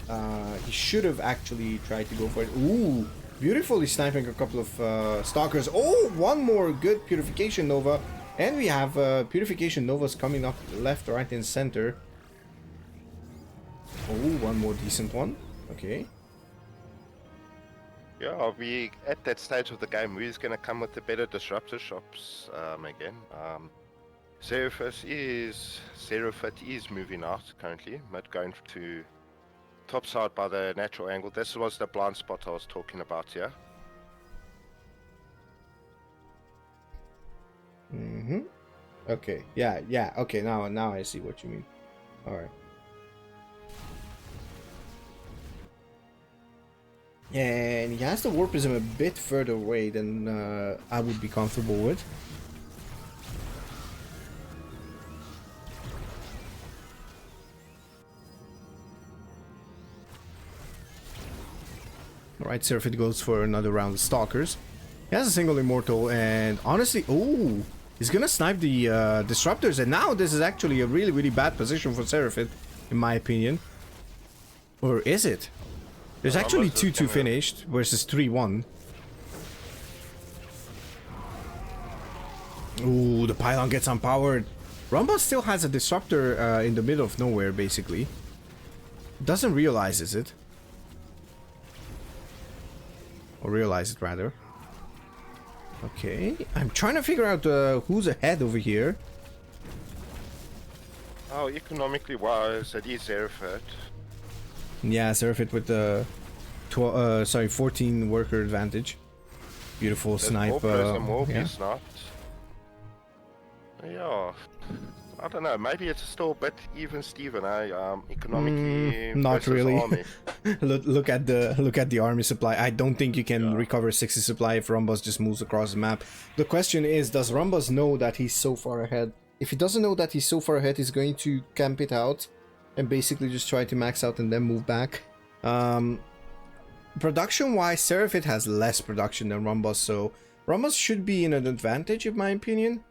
he should have actually tried to go for it. Ooh, beautifully sniping a couple of Stalkers. Oh, one more good Purification Nova. And we have Purification Novas coming up left, right, and center. Oh, one more decent one. Okay. Yeah, we at that stage of the game, we're going to come with the better disruptor shops again. Serafit is moving out currently, but going to top side by the natural angle. This was the blind spot I was talking about here. Mm-hmm. Okay. Yeah. Okay. Now I see what you mean. All right. And he has the Warpism a bit further away than I would be comfortable with. Alright, Serafit goes for another round of Stalkers. He has a single Immortal, and honestly, oh, he's gonna snipe the Disruptors, and now this is actually a really, really bad position for Serafit, in my opinion. Or is it? There's actually 2-2 finished versus 3-1. Ooh, the pylon gets unpowered. Rombuzz still has a Disruptor in the middle of nowhere, basically. Doesn't realize, is it? Or realize it, rather. Okay, I'm trying to figure out who's ahead over here. Oh, economically wise, it is Serafit. Yeah, Serafit with the 14 worker advantage. Beautiful snipe. Yeah. Yeah, I don't know. Maybe it's still a bit even, Steven. Economically, not really. Army. look at the army supply. I don't think you can recover 60 supply if Rombuzz just moves across the map. The question is, does Rombuzz know that he's so far ahead? If he doesn't know that he's so far ahead, he's going to camp it out and basically just try to max out and then move back. Production-wise, Serafit has less production than Rombuzz, so Rombuzz should be in an advantage, in my opinion.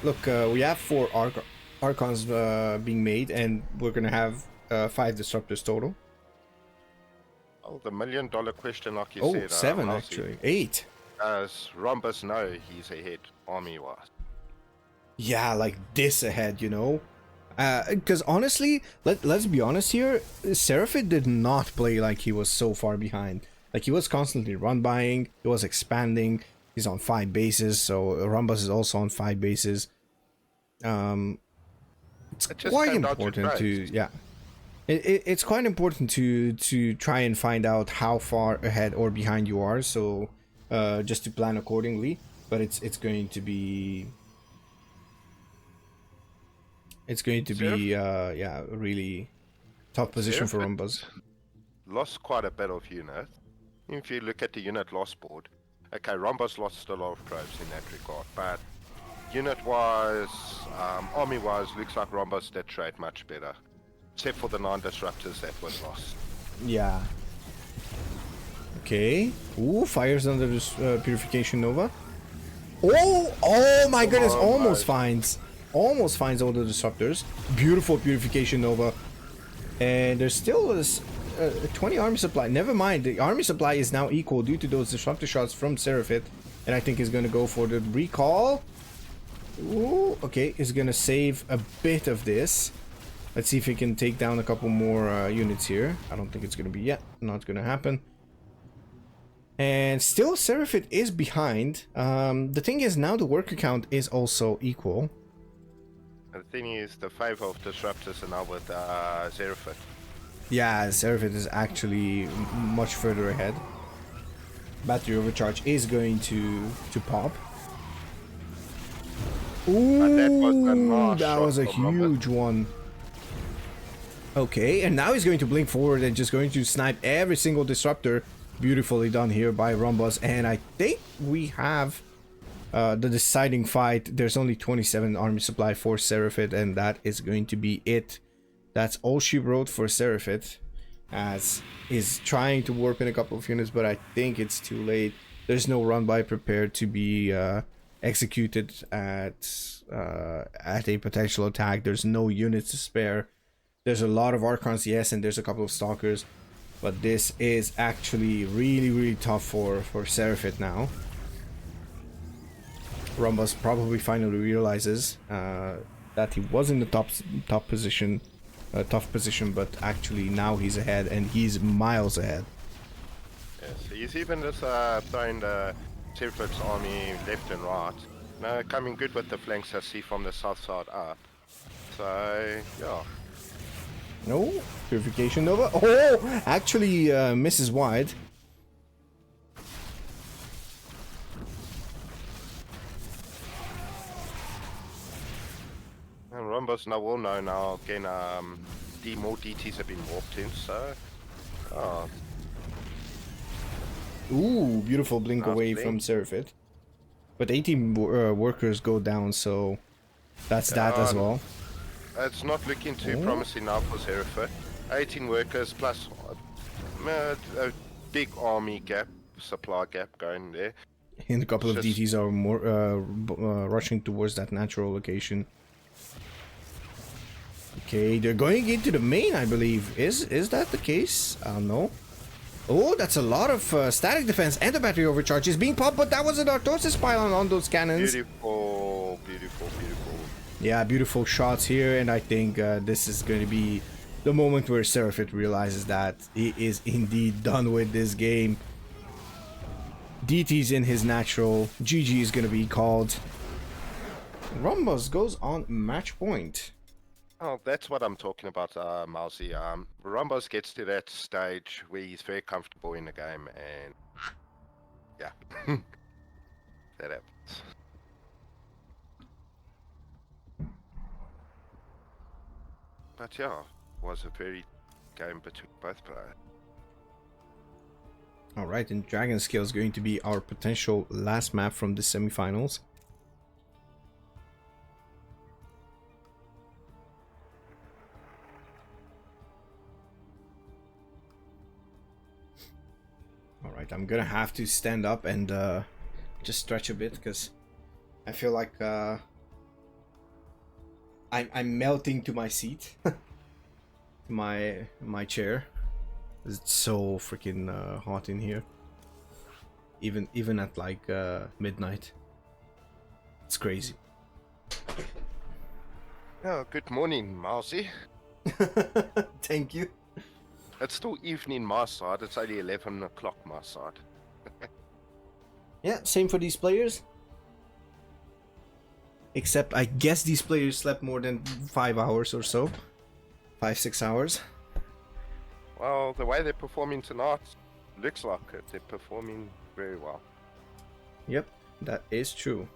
Look, we have 4 Archons being made, and we're gonna have 5 Disruptors total. Oh, the $1 million question, like you said. 7 actually. 8. Does Rombuzz know he's ahead, army-wise? Yeah, like this ahead, you know? Because honestly, let's be honest here, Serafit did not play like he was so far behind. Like, he was constantly run-buying, he was expanding, he's on 5 bases, so Rombuzz is also on 5 bases. It's quite important it's quite important to try and find out how far ahead or behind you are, so just to plan accordingly. But it's going to be a really tough position for Rombuzz. Lost quite a bit of unit. If you look at the unit loss board, okay, Rombuzz lost a lot of probes in that regard, but unit-wise, army-wise, looks like Rombuzz did trade much better. except for the 9 disruptors that was lost. Yeah. Okay. Ooh, fires under this Purification Nova. Oh my goodness, almost finds all the disruptors. Beautiful Purification Nova. And there's still this 20 army supply. Never mind, the army supply is now equal due to those disruptor shots from Serafit. And I think he's going to go for the recall. Ooh, okay, he's going to save a bit of this. Let's see if he can take down a couple more units here. I don't think it's going to be yet. Not going to happen. And still, Serafit is behind. The thing is, now the worker count is also equal. The thing is, the 5 of disruptors are now with Serafit. Yeah, Serafit is actually much further ahead. Battery overcharge is going to pop. Ooh, that was a huge one. Okay, and now he's going to blink forward and just going to snipe every single disruptor. Beautifully done here by Rombuzz, and I think we have the deciding fight. There's only 27 army supply for Serafit, and that is going to be it. That's all she wrote for Serafit, as is trying to warp in a couple of units, but I think it's too late. There's no run by prepared to be executed at a potential attack. There's no units to spare. There's a lot of Archons, yes, and there's a couple of Stalkers. But this is actually really tough for Serafit now. Rombuzz probably finally realizes that he was in the tough position, but actually now he's ahead, and he's miles ahead. Yes, he's even just throwing the Serafit's army left and right. Now coming good with the flanks, I see from the south side up. So yeah. No, Purification Nova. Oh, actually misses wide. And Rombuzz now will know now again. More DTs have been walked in, so. Oh. Ooh, beautiful blink Nice away blink. from Serafit. But 18 workers go down, so that's that as well. It's not looking too promising now for Serafit. 18 workers plus a big army gap, supply gap going there. And a couple of DTs are more rushing towards that natural location. Okay, they're going into the main, I believe. Is that the case? No. Oh, that's a lot of static defense, and the battery overcharge is being popped, but that was an Artosis pylon on those cannons. Beautiful. Yeah, beautiful shots here, and I think this is going to be the moment where Serafit realizes that he is indeed done with this game. DT's in his natural. GG is going to be called. Rombuzz goes on match point. Oh, that's what I'm talking about, MAUZY. Rombuzz gets to that stage where he's very comfortable in the game, and yeah, that happens. But yeah, it was a very game between both players. Alright, and Dragon Scale is going to be our potential last map from the semifinals. Alright, I'm gonna have to stand up and just stretch a bit, because I feel like I'm melting to my seat. my chair. It's so freaking hot in here. Even at like midnight. It's crazy. Oh, good morning, MAUZY. Thank you. It's still evening my side. It's only 11 o'clock my side. Yeah, same for these players. Except I guess these players slept more than 5 hours or so. 5-6 hours. Well, the way they're performing tonight looks like it. They're performing very well. Yep, that is true.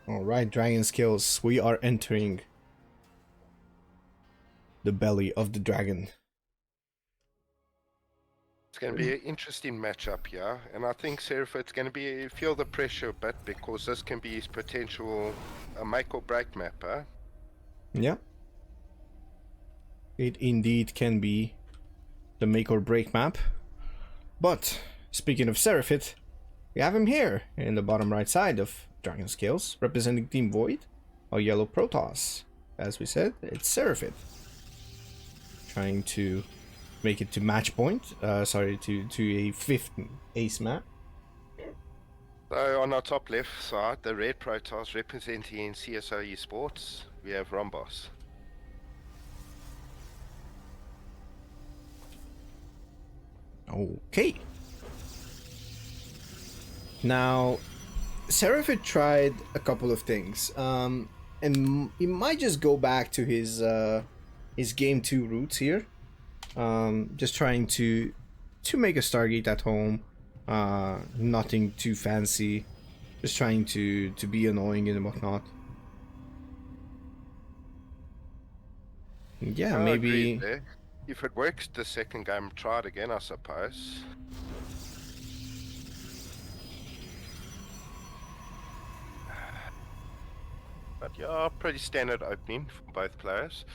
Alright, Dragon Skills, we are entering the belly of the dragon. It's going to be an interesting matchup here, and I think Serafit's going to feel the pressure a bit because this can be his potential make or break mapper. Yeah. It indeed can be the make or break map. But speaking of Serafit, we have him here in the bottom right side of Dragon Scales, representing Team Void, or Yellow Protoss. As we said, it's Serafit. Trying to make it to match point, to a 5th ace map. So on our top left side, the red Protoss representing CSO ESPORTS, we have Rombuzz. Okay. Now, Serafit tried a couple of things, and he might just go back to his game 2 roots here. Just trying to make a Stargate at home. Nothing too fancy. Just trying to be annoying and whatnot. Yeah, maybe. If it works the second game, try it again, I suppose. But yeah, pretty standard opening for both players.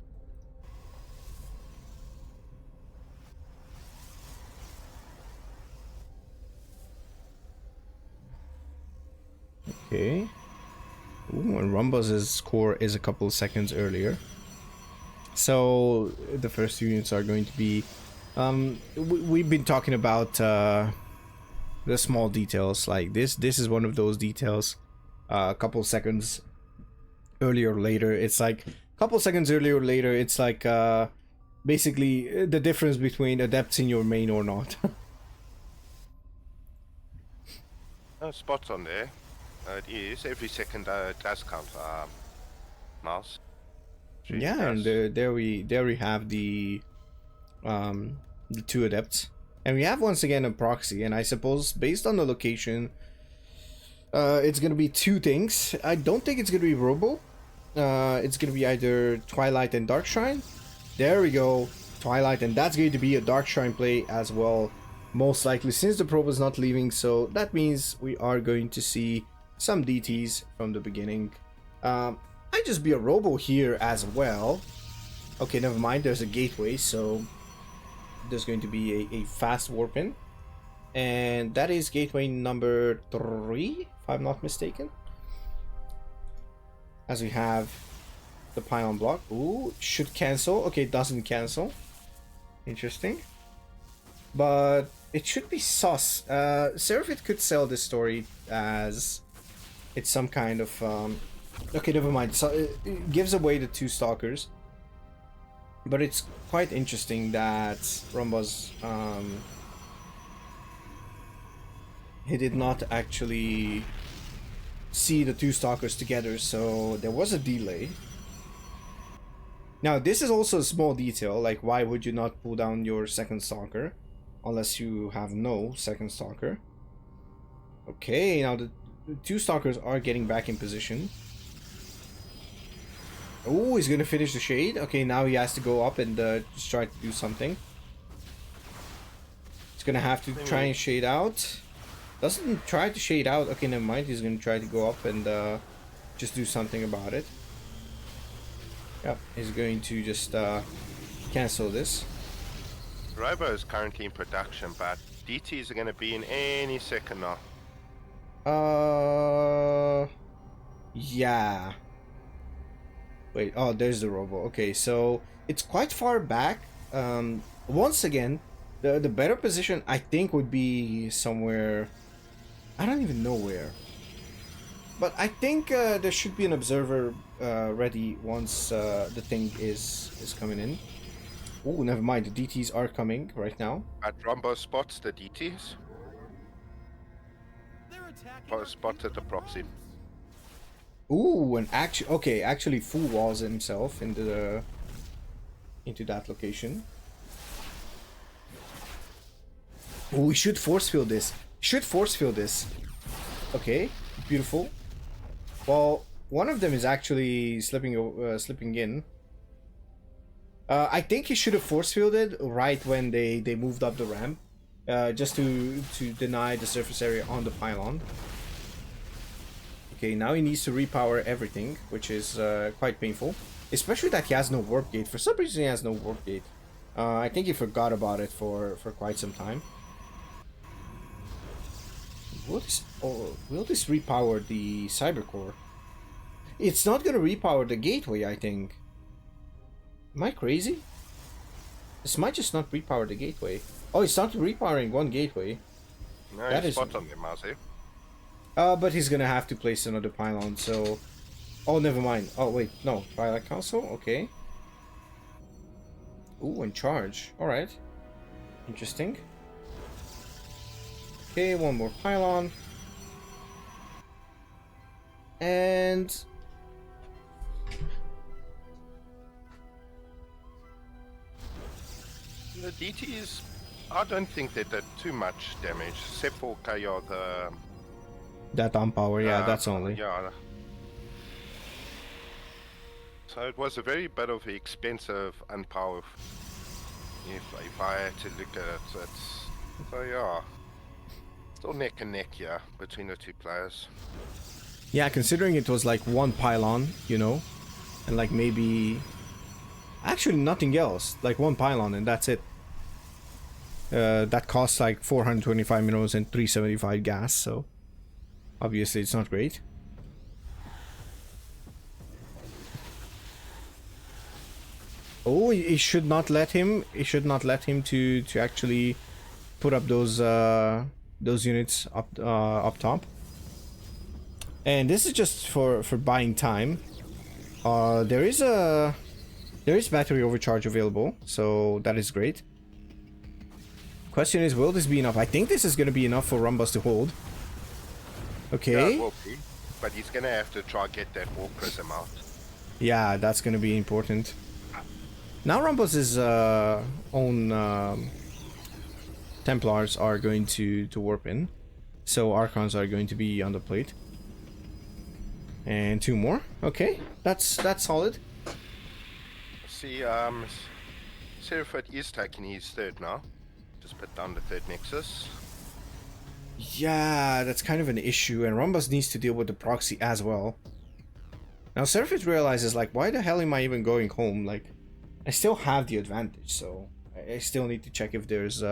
Okay. Ooh, and Rombuzz's score is a couple of seconds earlier. So the first units are going to be. We've been talking about the small details like this. This is one of those details. A couple seconds earlier or later, it's like a couple seconds earlier or later. It's like basically the difference between adepts in your main or not. Spots on there. It is every second it does count. Mouse. Yeah, and there we have the 2 adepts, and we have once again a proxy, and I suppose based on the location, it's gonna be 2 things. I don't think it's gonna be Robo. It's gonna be either Twilight and Darkshrine. There we go, Twilight, and that's going to be a Darkshrine play as well, most likely, since the probe is not leaving. So that means we are going to see some DTs from the beginning. Might just be a Robo here as well. Okay, never mind, there's a gateway, so there's going to be a fast warp in, and that is gateway number 3, if I'm not mistaken. As we have the pylon block. Ooh, should cancel. Okay, it doesn't cancel. Interesting. But it should be sus. Serafit could sell this story as it's some kind of okay, never mind. So it gives away the 2 stalkers, but it's quite interesting that Rombuzz he did not actually see the 2 stalkers together, so there was a delay. Now this is also a small detail, like why would you not pull down your second stalker unless you have no second stalker? Okay, now the 2 stalkers are getting back in position. Oh, he's gonna finish the shade. Okay, now he has to go up and just try to do something. He's gonna have to try and shade out. Doesn't try to shade out. Okay, never mind. He's gonna try to go up and just do something about it. Yep, he's going to just cancel this. Robo is currently in production, but DTs are going to be in any second now. Yeah. Wait, oh, there's the Robo. Okay, so it's quite far back. Once again, the better position I think would be somewhere. I don't even know where. But I think there should be an observer ready once the thing is coming in. Oh, never mind. The DTs are coming right now. At Rombuzz spots the DTs. Spotted the proxy. Ooh, and actually full walls himself into that location. Oh, we should force field this. Okay, beautiful. Well, one of them is actually slipping in. I think he should have force fielded right when they moved up the ramp, just to deny the surface area on the pylon. Okay, now he needs to repower everything, which is quite painful. Especially that he has no warp gate. For some reason he has no warp gate. I think he forgot about it for quite some time. Will this repower the cyber core? It's not gonna repower the gateway, I think. Am I crazy? This might just not repower the gateway. Oh, it's not repowering one gateway. No, that he's is spot on there, MAUZY. but he's gonna have to place another pylon, so... Oh, never mind. Oh, wait, no. Twilight Council? Okay. Ooh, in charge. Alright. Interesting. Okay, one more pylon. And... The DTs, I don't think they did too much damage, except for KO the... That on power, yeah, that's only. Yeah. So it was a very bit of an expensive unpower. If I had to look at it, so yeah. Still neck and neck, yeah, between the two players. Yeah, considering it was like one pylon, you know, and like maybe... Actually, nothing else. Like one pylon and that's it. That costs like 425 minerals and 375 gas, so... Obviously, it's not great. Oh, he should not let him. He should not let him to actually put up those units up top. And this is just for buying time. There is battery overcharge available, so that is great. Question is, will this be enough? I think this is going to be enough for Rombuzz to hold. Okay. Yeah, it will be, but he's gonna have to try and get that War Prism out. Yeah, that's gonna be important. Now Rombuzz's own Templars are going to warp in, so Archons are going to be on the plate. And two more. Okay, that's solid. See, Serafit is taking his third now. Just put down the third Nexus. Yeah, that's kind of an issue, and Rombuzz needs to deal with the proxy as well. Now Serafit realizes, like, why the hell am I even going home? Like, I still have the advantage, so I still need to check if there's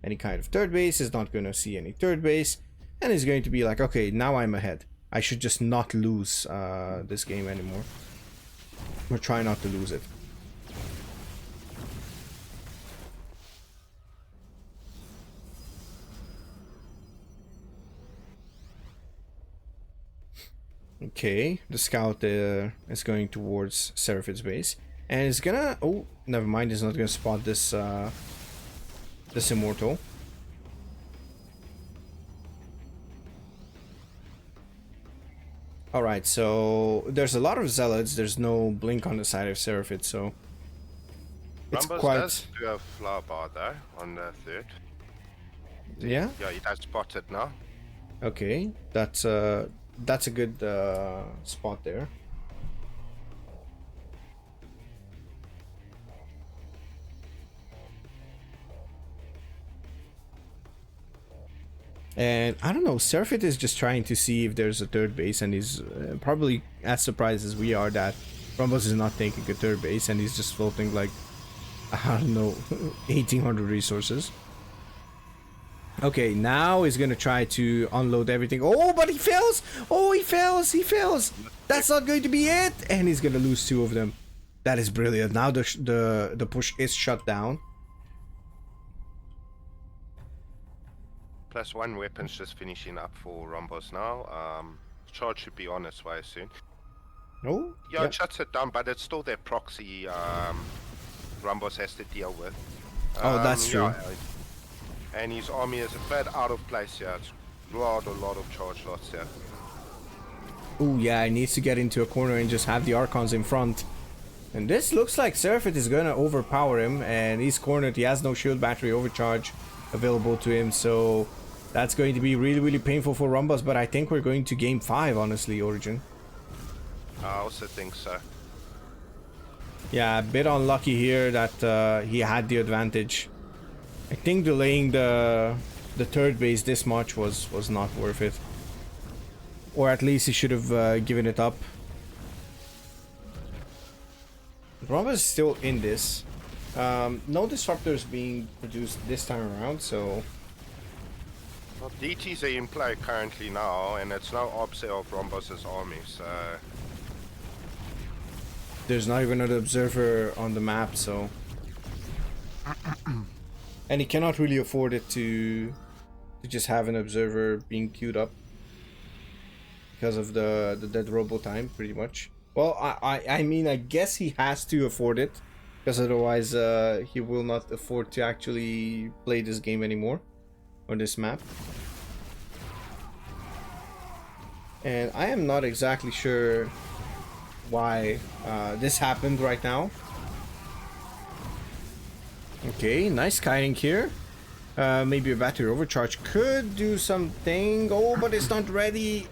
any kind of third base. He's not going to see any third base, and he's going to be like, okay, now I'm ahead. I should just not lose this game anymore. Or try not to lose it. Okay, the scout is going towards Serafit's base, and it's gonna... Oh, never mind. He's not gonna spot this this immortal. All right, so there's a lot of zealots. There's no blink on the side of Serafit, so it's Rombuzz quite... does do a flower bar though on the third. Yeah. Yeah, he does spot it now. Okay, that's a good spot there. And I don't know, Serafit is just trying to see if there's a third base, and he's probably as surprised as we are that Rombuzz is not taking a third base, and he's just floating like, I don't know, 1800 resources. Okay, now he's gonna try to unload everything. Oh, but he fails! Oh, he fails! He fails! That's not going to be it! And he's gonna lose two of them. That is brilliant. Now the push is shut down. Plus one weapon's just finishing up for Rombuzz now. Charge should be on its way soon. Oh? Yeah, Yep. it shuts it down, but it's still that proxy Rombuzz has to deal with. Oh, that's true. Yeah, and his army is a bit out of place here. It's a lot of charge lots here. Oh yeah, he needs to get into a corner and just have the Archons in front. And this looks like Serafit is gonna overpower him, and he's cornered. He has no shield battery overcharge available to him, so that's going to be really painful for Rombuzz. But I think we're going to game 5, honestly, Origin. I also think so. Yeah, a bit unlucky here that he had the advantage. I think delaying the third base this much was not worth it. Or at least he should have given it up. Rombuzz is still in this. No disruptors being produced this time around, so... Well, DTs are in play currently now, and it's no opposite of Rombuzz's army, so... There's not even an observer on the map, so... And he cannot really afford it to just have an observer being queued up. Because of the dead robo time, pretty much. Well, I mean, I guess he has to afford it. Because otherwise, he will not afford to actually play this game anymore. On this map. And I am not exactly sure why this happened right now. Okay, nice kiting here. Maybe a battery overcharge could do something. Oh, but it's not ready.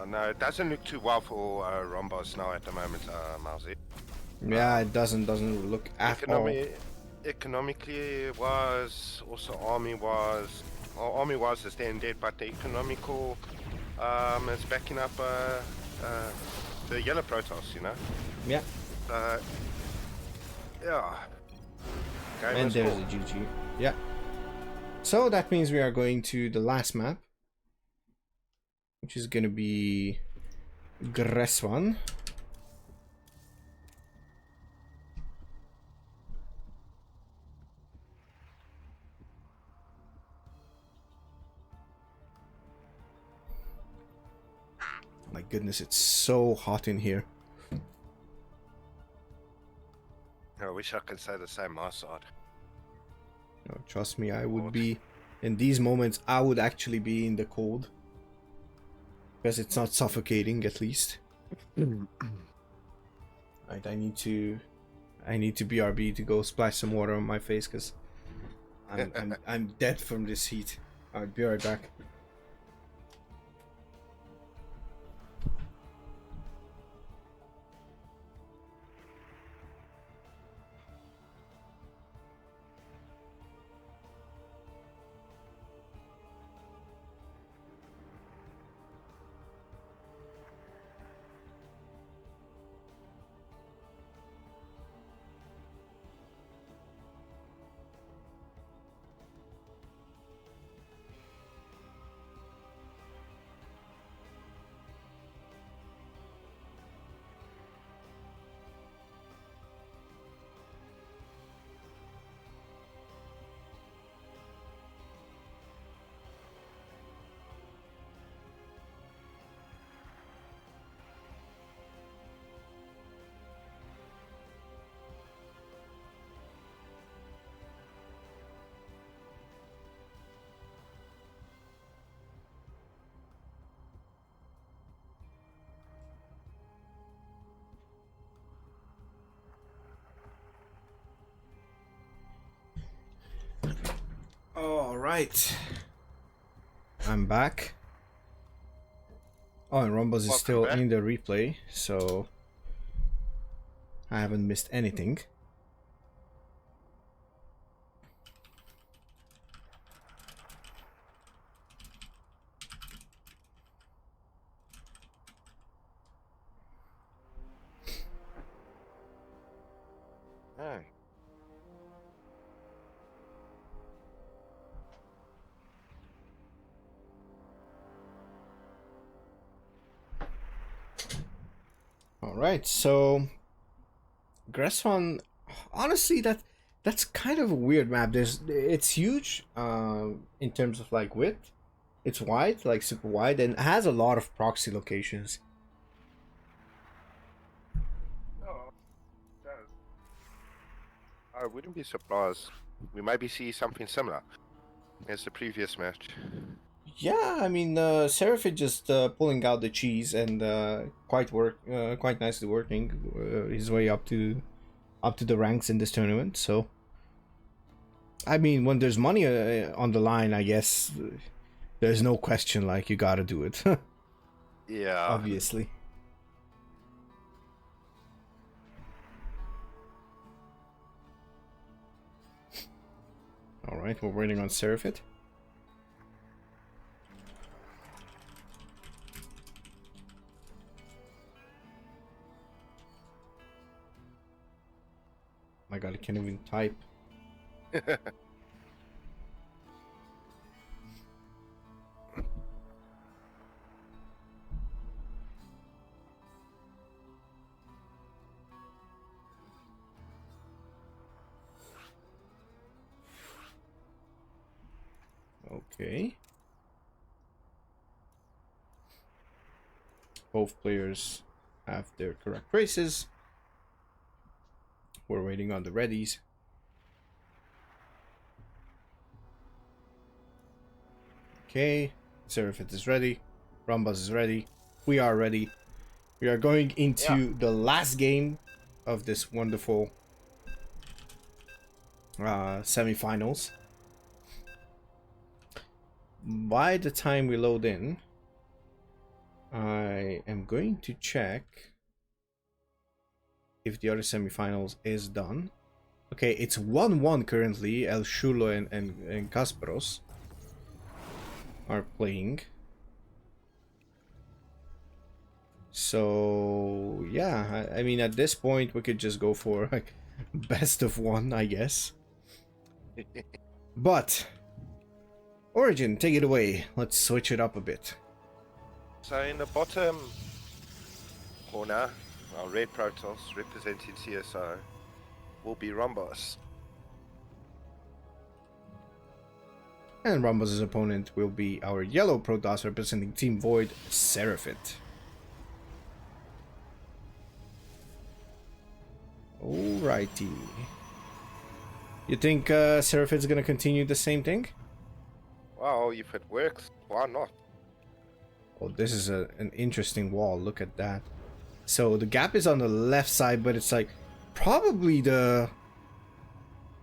No, it doesn't look too well for Rombuzz now at the moment, MAUZY. Yeah, it doesn't look at all. Economically was, also army was, well, army was is then dead, but the economical is backing up the yellow Protoss, you know? Yeah. Yeah. Game And there's cool. a GG. Yeah. So that means we are going to the last map. Which is gonna be Gresswan. My goodness, it's so hot in here. I wish I could say the same my side. No, trust me, I would be in these moments. I would actually be in the cold because it's not suffocating, at least. Right, I need to BRB to go splash some water on my face because I'm dead from this heat. I'll be right back. All right, I'm back. Oh, and Rombuzz is still in the replay, so I haven't missed anything. Hey. All right, so Gresswan, honestly, that's kind of a weird map. It's huge in terms of like width. It's wide, like super wide, and it has a lot of proxy locations. Oh, it does. I wouldn't be surprised. We maybe see something similar as the previous match. Yeah, I mean, Serafit just pulling out the cheese and quite nicely working his way up to the ranks in this tournament. So, I mean, when there's money on the line, I guess there's no question. Like, you gotta do it. Yeah. obviously. All right, we're waiting on Serafit. My God, I can't even type. Okay. Both players have their correct races. We're waiting on the readies. Okay, Serafit is ready. Rombuzz is ready. We are ready. We are going into the last game of this wonderful semifinals. By the time we load in, I am going to check if the other semifinals is done. Okay, it's 1-1 currently. El Shulo and Kasparos are playing. So yeah, I mean at this point we could just go for like best of one, I guess. But Origin, take it away. Let's switch it up a bit. So in the bottom corner, our red Protoss representing CSO will be Rombuzz. And Rombuzz's opponent will be our yellow Protoss representing Team Void, Serafit. Alrighty. You think Serafit's gonna continue the same thing? Well, if it works, why not? Oh, this is an interesting wall. Look at that. So the gap is on the left side, but it's like probably the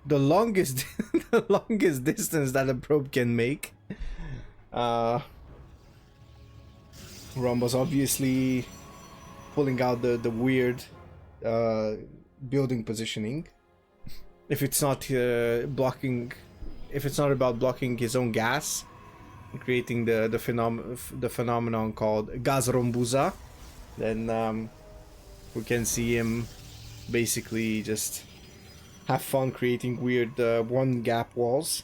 longest the longest distance that a probe can make. Rombuzz obviously pulling out the weird building positioning. If it's not blocking, if it's not about blocking his own gas, creating the phenomenon called gas Rombuzza, then we can see him basically just have fun creating weird one gap walls,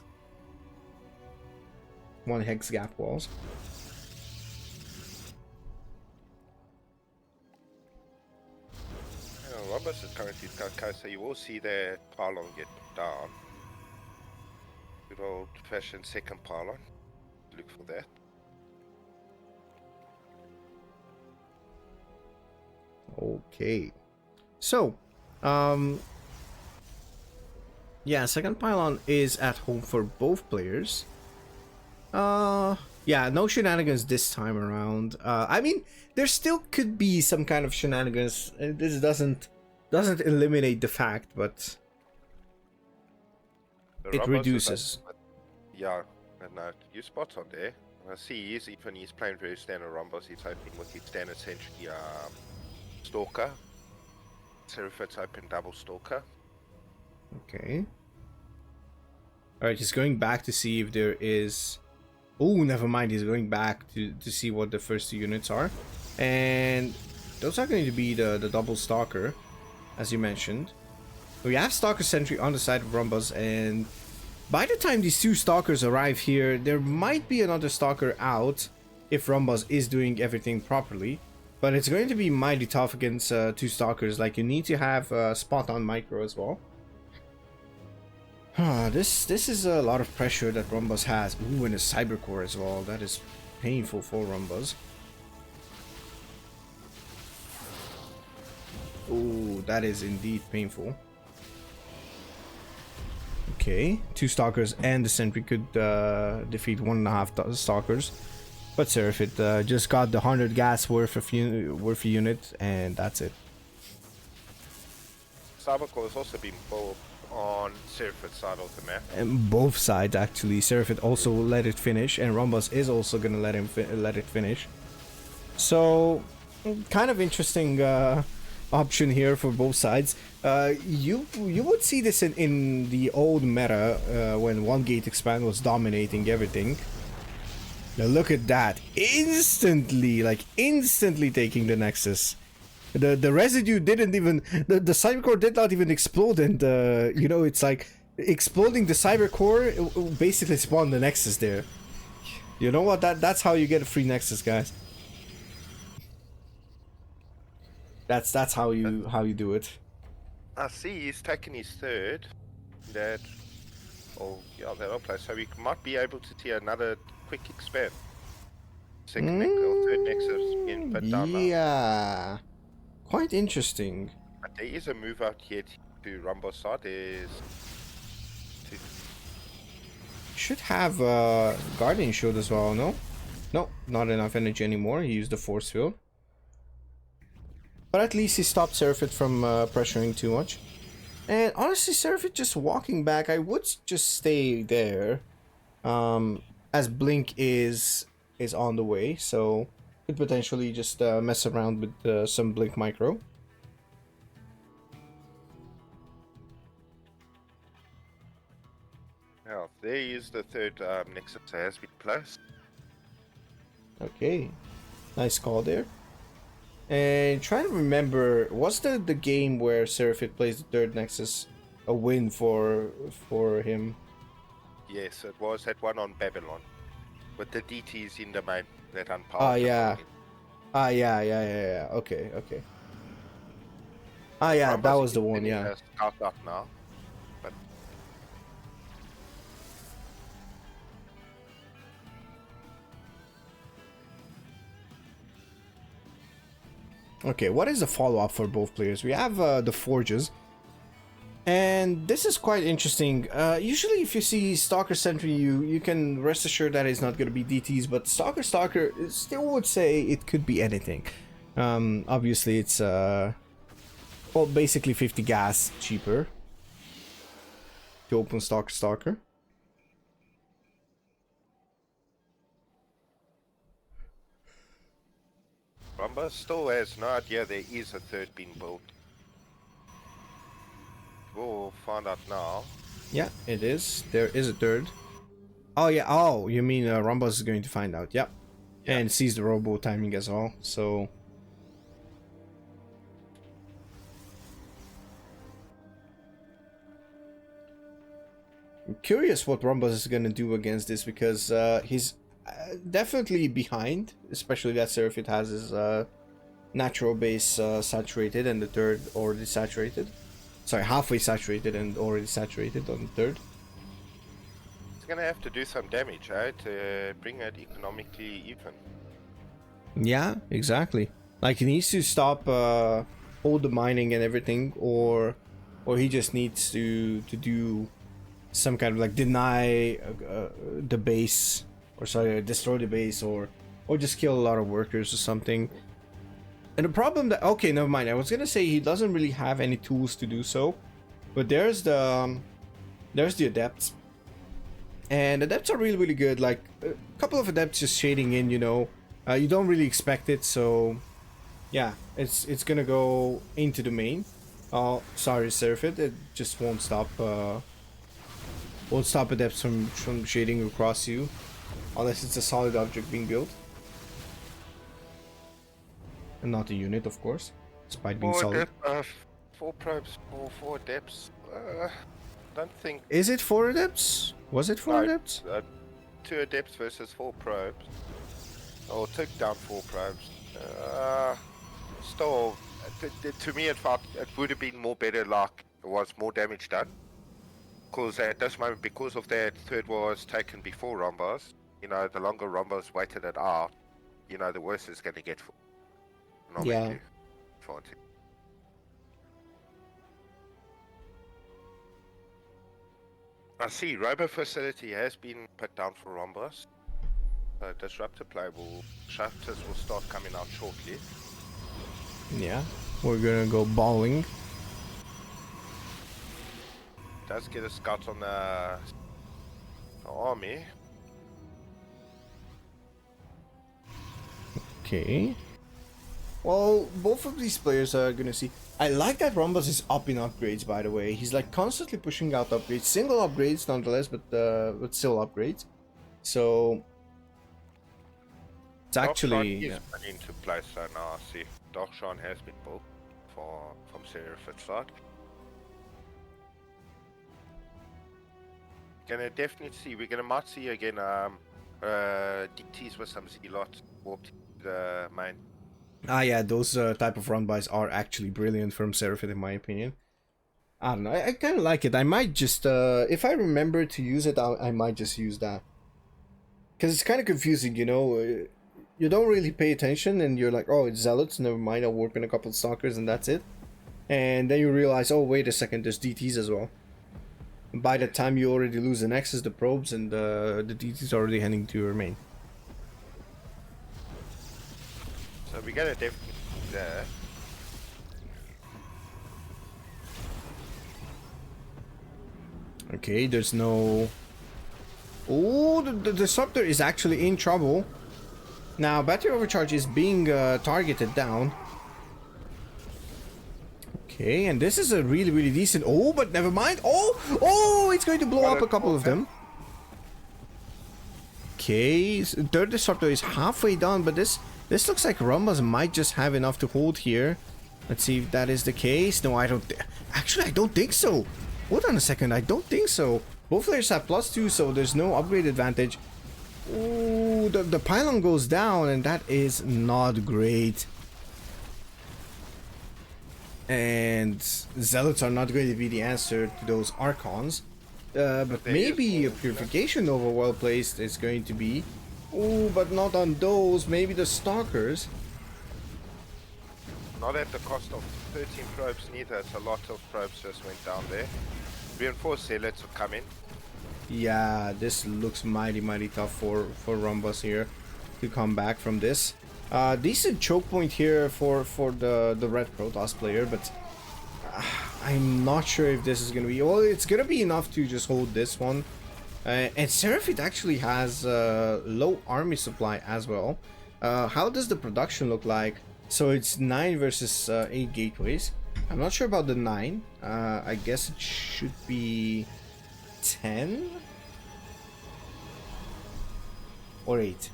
one hex gap walls. Rombuzz is currently okay, so you will see the pylon get down. Good old fashioned second pylon. Look for that. Okay, so yeah, second pylon is at home for both players. Yeah, no shenanigans this time around. I mean, there still could be some kind of shenanigans. This doesn't eliminate the fact, but it reduces. Yeah, and you spot on there. I see he's playing very standard Rombuzz. He's opening with his standard sentry Stalker. Serafit's open double Stalker. Okay. Alright, he's going back to see if there is... Oh, never mind. He's going back to see what the first two units are. And those are going to be the double Stalker, as you mentioned. We have Stalker Sentry on the side of Rombuzz, and by the time these two Stalkers arrive here, there might be another Stalker out if Rombuzz is doing everything properly. But it's going to be mighty tough against two Stalkers. Like, you need to have spot-on micro as well. This is a lot of pressure that Rombuzz has. Ooh, and a Cyber Core as well. That is painful for Rombuzz. Ooh, that is indeed painful. Okay, two Stalkers and the Sentry could defeat 1.5 Stalkers. But Serafit just got the 100 gas worth of unit, and that's it. Cyber Core has also been built on Serafit's side of the map. And both sides actually. Serafit also let it finish, and Rombuzz is also gonna let it finish. So, kind of interesting option here for both sides. You would see this in the old meta when One Gate Expand was dominating everything. Now look at that! Instantly, like instantly taking the Nexus. The residue didn't even the cyber core did not even explode, and you know, it's like exploding the cyber core basically spawned the Nexus there. You know what? That's how you get a free Nexus, guys. That's how you do it. I see he's taken his third. That, oh yeah, that'll play. So we might be able to see another quick expand. Second next or third Nexus being put down now. Yeah, quite interesting. But there is a move out yet to Rombuzz side. There's Should have Guardian Shield as well, no? No, not enough energy anymore. He used the Force Field. But at least he stopped Serafit from pressuring too much. And honestly, Serafit just walking back, I would just stay there. As Blink is on the way, so could potentially just mess around with some Blink Micro. Now, there is the third Nexus has been placed. Okay, nice call there. And trying to remember, was the game where Serafit plays the third Nexus a win for him? Yes, it was that one on Babylon. With the DTs in the main that unpowered. Ah, yeah. Ah, yeah. Okay. Ah, yeah, that was the one, yeah. Scout out now. But Okay, what is the follow-up for both players? We have the Forges. And this is quite interesting. Usually if you see Stalker Sentry, you can rest assured that it's not going to be DTs, but Stalker still would say it could be anything. Obviously it's well, basically 50 gas cheaper to open Stalker. Rombuzz still has no idea there is a third being built. We'll find out now. Yeah, it is. There is a third. Oh yeah. Oh, you mean Rombuzz is going to find out? Yep. Yeah. And sees the robo timing as well. So I'm curious what Rombuzz is gonna do against this, because he's definitely behind. Especially that Serafit has his natural base saturated, and the third already saturated. Sorry, halfway saturated and already saturated on the third. He's gonna have to do some damage, right, to bring it economically even. Yeah, exactly. Like he needs to stop all the mining and everything, or he just needs to do some kind of like deny the base, or sorry, destroy the base, or just kill a lot of workers or something. And the problem that, okay, never mind. I was gonna say he doesn't really have any tools to do so, but there's the adepts, and adepts are really good. Like a couple of adepts just shading in, you know, you don't really expect it. So yeah, it's gonna go into the main. Oh, sorry, Serafit, it just won't stop adepts from shading across you, unless it's a solid object being built. And not a unit, of course, despite being solid. 4 probes, 4 adepts. Don't think. Is it 4 adepts? Was it 4 adepts? 2 adepts versus 4 probes. Or took down 4 probes. Still, to me, it felt it would have been more better. Like there was more damage done. Because at this moment, because of that third was taken before Rombuzz, you know, the longer Rombuzz waited it out, you know, the worse it's going to get for. Yeah. I see Robo Facility has been put down for Rombuzz. Disruptor Disruptors will start coming out shortly. Yeah, we're gonna go balling. Does get a scout on the army. Okay. Well, both of these players are gonna see. I like that Rombuzz is up in upgrades, by the way. He's like constantly pushing out upgrades, single upgrades nonetheless, but still upgrades. So it's actually is into place. So now I see Darshan has been built from Serafit's side. Gonna definitely see. Might see again. DTs with some zealots walk to the main. Ah, yeah, those type of run-bys are actually brilliant from Serafit, in my opinion. I don't know, I kind of like it. I might just, if I remember to use it, I might just use that. Because it's kind of confusing, you know? You don't really pay attention, and you're like, oh, it's Zealots, never mind, I'll work on a couple of Stalkers, and that's it. And then you realize, oh, wait a second, there's DTs as well. And by the time you already lose the Nexus, the probes, and the DTs are already heading to your main. So we gotta definitely do that. Okay, there's no... Oh, the Disruptor is actually in trouble. Now, battery overcharge is being targeted down. Okay, and this is a really, really decent... Oh, but never mind. Oh, it's going to blow up a couple of them. Okay, third Disruptor is halfway down, but this looks like Rombuzz might just have enough to hold here. Let's see if that is the case. No, I don't... Actually, I don't think so. Hold on a second, I don't think so. Both players have +2, so there's no upgrade advantage. Ooh, the pylon goes down, and that is not great. And Zealots are not going to be the answer to those Archons. But maybe a Purification Nova well placed is going to be. Ooh, but not on those. Maybe the Stalkers. Not at the cost of 13 probes neither. It's a lot of probes just went down there. Reinforced Zealots will come in. Yeah, this looks mighty tough for Rombuzz here to come back from this. Decent choke point here for the Red Protoss player, but I'm not sure if this is gonna be... Well, it's gonna be enough to just hold this one. And Serafit actually has low army supply as well. How does the production look like? So it's 9 versus 8 gateways. I'm not sure about the 9. I guess it should be 10 or 8.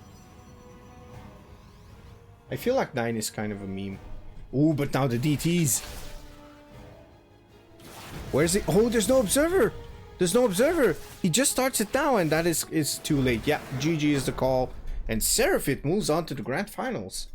I feel like 9 is kind of a meme. Ooh, but now the DTs. Where's it? Oh, there's no observer. There's no observer. He just starts it now, and that is too late. Yeah, GG is the call. And Serafit moves on to the grand finals.